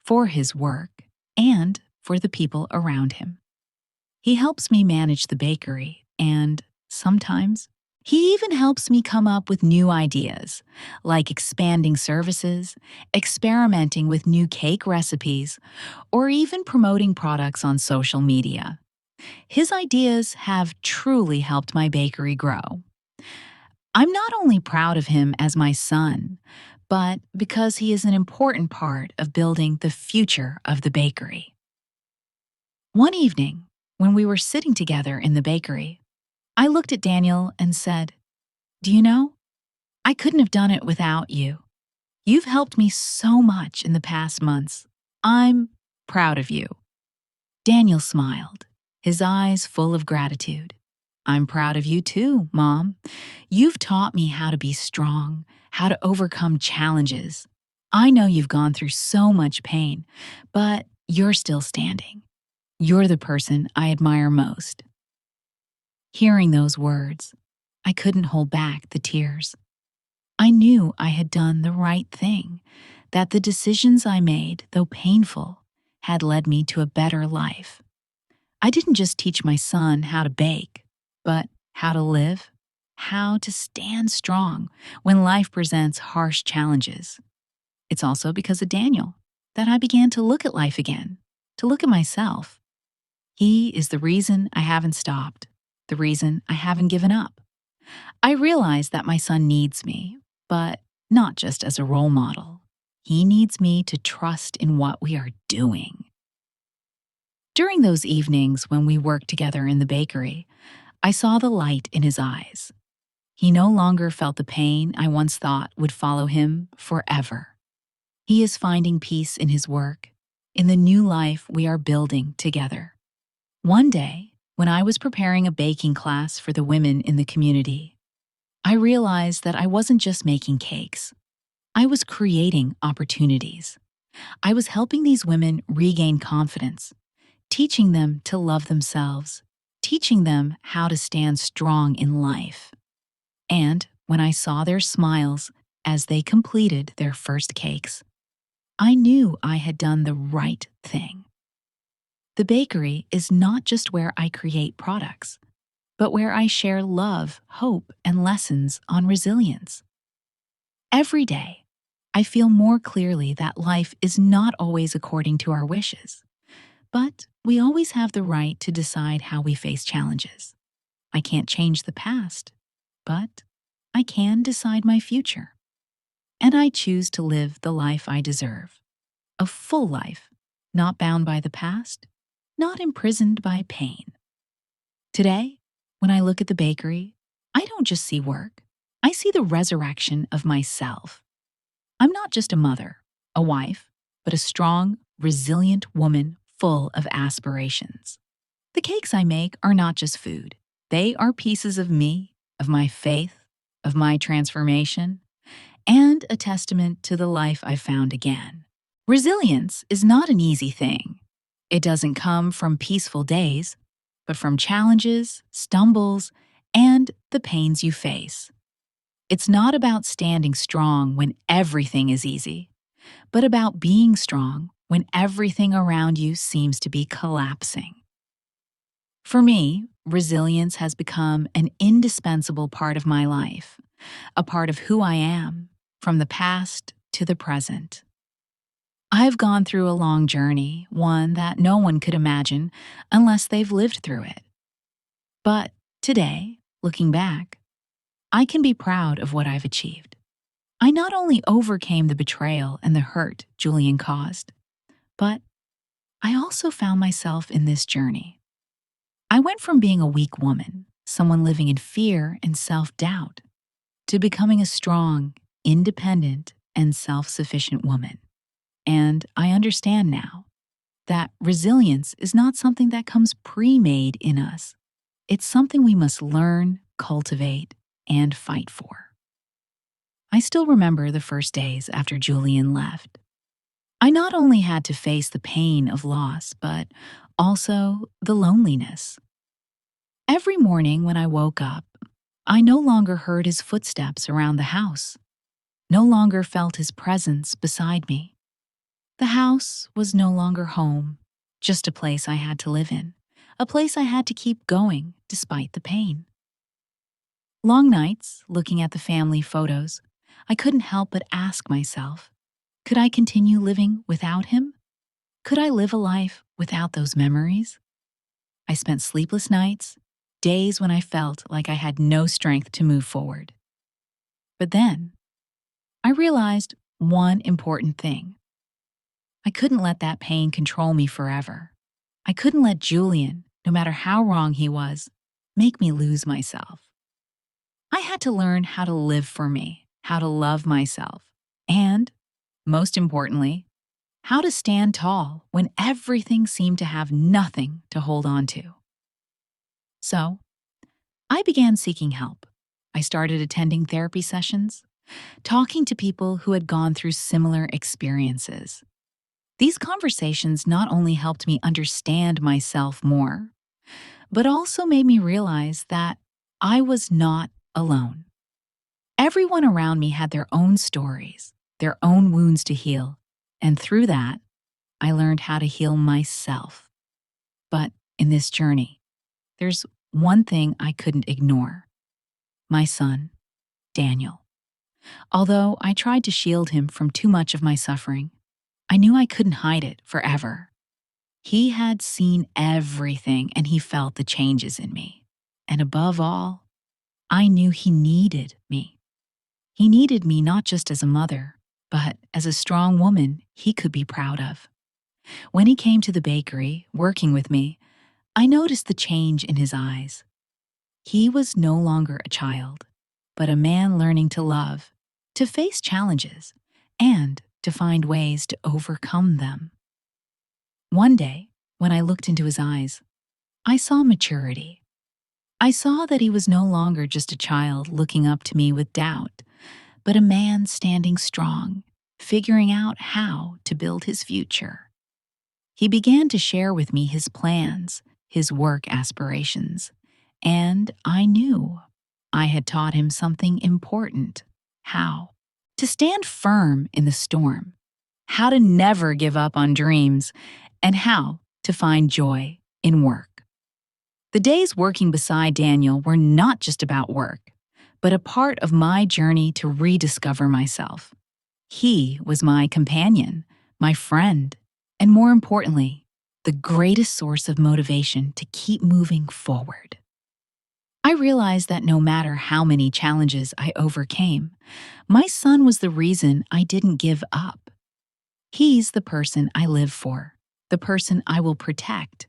for his work, and for the people around him. He helps me manage the bakery, and sometimes he even helps me come up with new ideas, like expanding services, experimenting with new cake recipes, or even promoting products on social media. His ideas have truly helped my bakery grow. I'm not only proud of him as my son, but because he is an important part of building the future of the bakery. One evening, when we were sitting together in the bakery, I looked at Daniel and said, "Do you know, I couldn't have done it without you. You've helped me so much in the past months. I'm proud of you." Daniel smiled, his eyes full of gratitude. "I'm proud of you too, Mom. You've taught me how to be strong, how to overcome challenges. I know you've gone through so much pain, but you're still standing. You're the person I admire most." Hearing those words, I couldn't hold back the tears. I knew I had done the right thing, that the decisions I made, though painful, had led me to a better life. I didn't just teach my son how to bake, but how to live, how to stand strong when life presents harsh challenges. It's also because of Daniel that I began to look at life again, to look at myself. He is the reason I haven't stopped, the reason I haven't given up. I realize that my son needs me, but not just as a role model. He needs me to trust in what we are doing. During those evenings when we worked together in the bakery, I saw the light in his eyes. He no longer felt the pain I once thought would follow him forever. He is finding peace in his work, in the new life we are building together. One day, when I was preparing a baking class for the women in the community, I realized that I wasn't just making cakes. I was creating opportunities. I was helping these women regain confidence, teaching them to love themselves, teaching them how to stand strong in life. And when I saw their smiles as they completed their first cakes, I knew I had done the right thing. The bakery is not just where I create products, but where I share love, hope, and lessons on resilience. Every day, I feel more clearly that life is not always according to our wishes, but we always have the right to decide how we face challenges. I can't change the past, but I can decide my future. And I choose to live the life I deserve. A full life, not bound by the past, not imprisoned by pain. Today, when I look at the bakery, I don't just see work. I see the resurrection of myself. I'm not just a mother, a wife, but a strong, resilient woman full of aspirations. The cakes I make are not just food. They are pieces of me, of my faith, of my transformation, and a testament to the life I found again. Resilience is not an easy thing. It doesn't come from peaceful days, but from challenges, stumbles, and the pains you face. It's not about standing strong when everything is easy, but about being strong when everything around you seems to be collapsing. For me, resilience has become an indispensable part of my life, a part of who I am, from the past to the present. I've gone through a long journey, one that no one could imagine unless they've lived through it. But today, looking back, I can be proud of what I've achieved. I not only overcame the betrayal and the hurt Julian caused, but I also found myself in this journey. I went from being a weak woman, someone living in fear and self-doubt, to becoming a strong, independent, and self-sufficient woman. And I understand now that resilience is not something that comes pre-made in us. It's something we must learn, cultivate, and fight for. I still remember the first days after Julian left. I not only had to face the pain of loss, but also the loneliness. Every morning when I woke up, I no longer heard his footsteps around the house, no longer felt his presence beside me. The house was no longer home, just a place I had to live in, a place I had to keep going despite the pain. Long nights, looking at the family photos, I couldn't help but ask myself, could I continue living without him? Could I live a life without those memories? I spent sleepless nights, days when I felt like I had no strength to move forward. But then, I realized one important thing. I couldn't let that pain control me forever. I couldn't let Julian, no matter how wrong he was, make me lose myself. I had to learn how to live for me, how to love myself, and, most importantly, how to stand tall when everything seemed to have nothing to hold on to. So, I began seeking help. I started attending therapy sessions, talking to people who had gone through similar experiences. These conversations not only helped me understand myself more, but also made me realize that I was not alone. Everyone around me had their own stories, their own wounds to heal, and through that, I learned how to heal myself. But in this journey, there's one thing I couldn't ignore: my son, Daniel. Although I tried to shield him from too much of my suffering, I knew I couldn't hide it forever. He had seen everything and he felt the changes in me. And above all, I knew he needed me. He needed me not just as a mother, but as a strong woman he could be proud of. When he came to the bakery, working with me, I noticed the change in his eyes. He was no longer a child, but a man learning to love, to face challenges, and to find ways to overcome them. One day, when I looked into his eyes, I saw maturity. I saw that he was no longer just a child looking up to me with doubt, but a man standing strong, figuring out how to build his future. He began to share with me his plans, his work aspirations, and I knew I had taught him something important: how to stand firm in the storm, how to never give up on dreams, and how to find joy in work. The days working beside Daniel were not just about work, but a part of my journey to rediscover myself. He was my companion, my friend, and more importantly, the greatest source of motivation to keep moving forward. I realized that no matter how many challenges I overcame, my son was the reason I didn't give up. He's the person I live for, the person I will protect,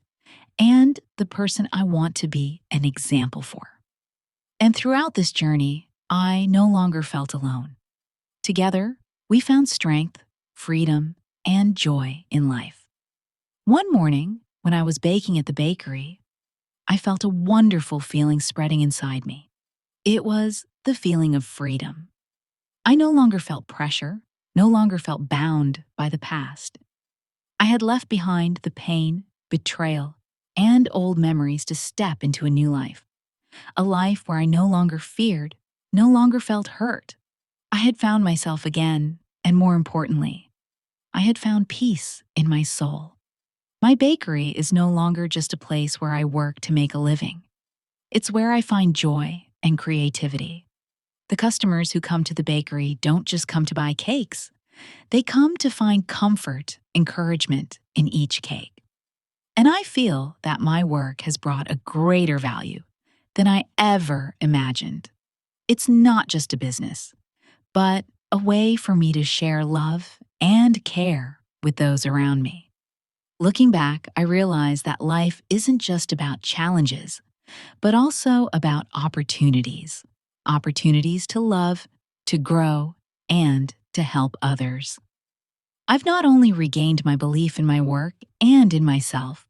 and the person I want to be an example for. And throughout this journey, I no longer felt alone. Together, we found strength, freedom, and joy in life. One morning, when I was baking at the bakery, I felt a wonderful feeling spreading inside me. It was the feeling of freedom. I no longer felt pressure, no longer felt bound by the past. I had left behind the pain, betrayal, and old memories to step into a new life, a life where I no longer feared, no longer felt hurt. I had found myself again, and more importantly, I had found peace in my soul. My bakery is no longer just a place where I work to make a living. It's where I find joy and creativity. The customers who come to the bakery don't just come to buy cakes. They come to find comfort, encouragement in each cake. And I feel that my work has brought a greater value than I ever imagined. It's not just a business, but a way for me to share love and care with those around me. Looking back, I realize that life isn't just about challenges, but also about opportunities. Opportunities to love, to grow, and to help others. I've not only regained my belief in my work and in myself,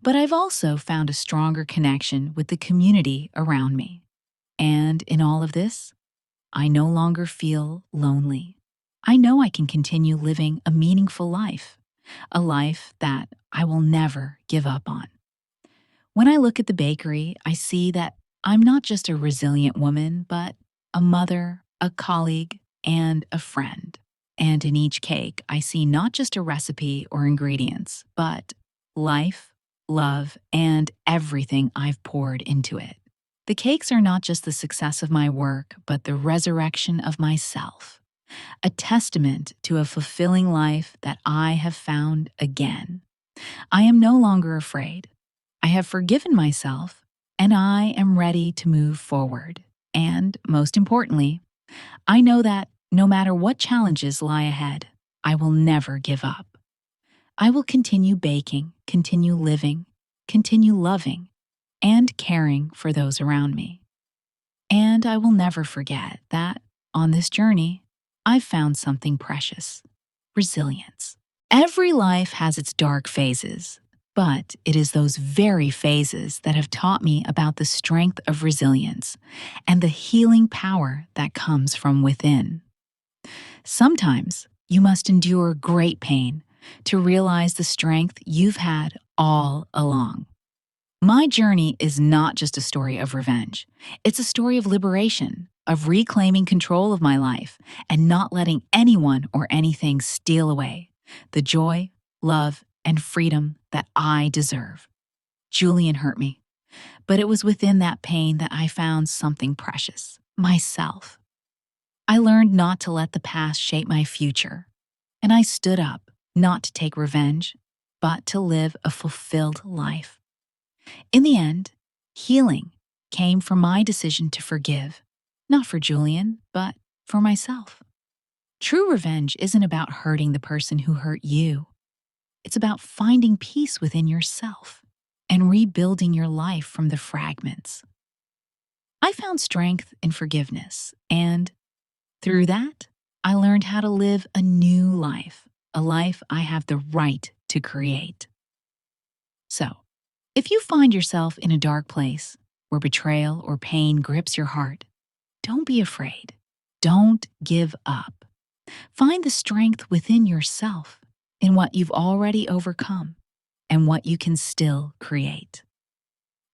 but I've also found a stronger connection with the community around me. And in all of this, I no longer feel lonely. I know I can continue living a meaningful life, a life that I will never give up on. When I look at the bakery, I see that I'm not just a resilient woman, but a mother, a colleague, and a friend. And in each cake, I see not just a recipe or ingredients, but life, love, and everything I've poured into it. The cakes are not just the success of my work, but the resurrection of myself, a testament to a fulfilling life that I have found again. I am no longer afraid. I have forgiven myself, and I am ready to move forward. And most importantly, I know that no matter what challenges lie ahead, I will never give up. I will continue baking, continue living, continue loving, and caring for those around me. And I will never forget that on this journey, I've found something precious: resilience. Every life has its dark phases, but it is those very phases that have taught me about the strength of resilience and the healing power that comes from within. Sometimes you must endure great pain to realize the strength you've had all along. My journey is not just a story of revenge. It's a story of liberation, of reclaiming control of my life and not letting anyone or anything steal away the joy, love, and freedom that I deserve. Julian hurt me, but it was within that pain that I found something precious: myself. I learned not to let the past shape my future, and I stood up, not to take revenge, but to live a fulfilled life. In the end, healing came from my decision to forgive, not for Julian, but for myself. True revenge isn't about hurting the person who hurt you. It's about finding peace within yourself and rebuilding your life from the fragments. I found strength in forgiveness, and through that, I learned how to live a new life, a life I have the right to create. So, if you find yourself in a dark place where betrayal or pain grips your heart, don't be afraid. Don't give up. Find the strength within yourself, in what you've already overcome, and what you can still create.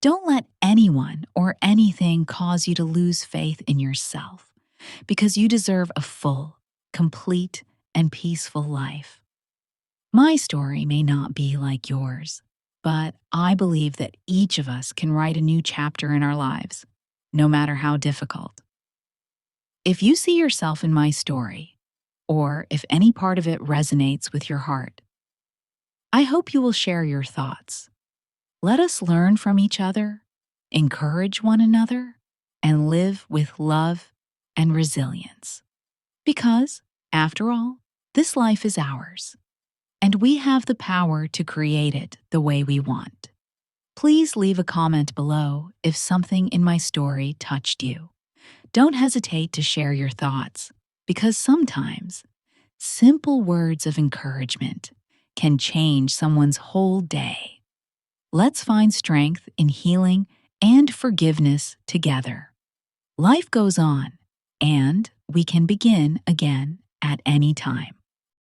Don't let anyone or anything cause you to lose faith in yourself, because you deserve a full, complete, and peaceful life. My story may not be like yours, but I believe that each of us can write a new chapter in our lives, no matter how difficult. If you see yourself in my story, or if any part of it resonates with your heart, I hope you will share your thoughts. Let us learn from each other, encourage one another, and live with love and resilience. Because, after all, this life is ours, and we have the power to create it the way we want. Please leave a comment below if something in my story touched you. Don't hesitate to share your thoughts, because sometimes simple words of encouragement can change someone's whole day. Let's find strength in healing and forgiveness together. Life goes on, and we can begin again at any time.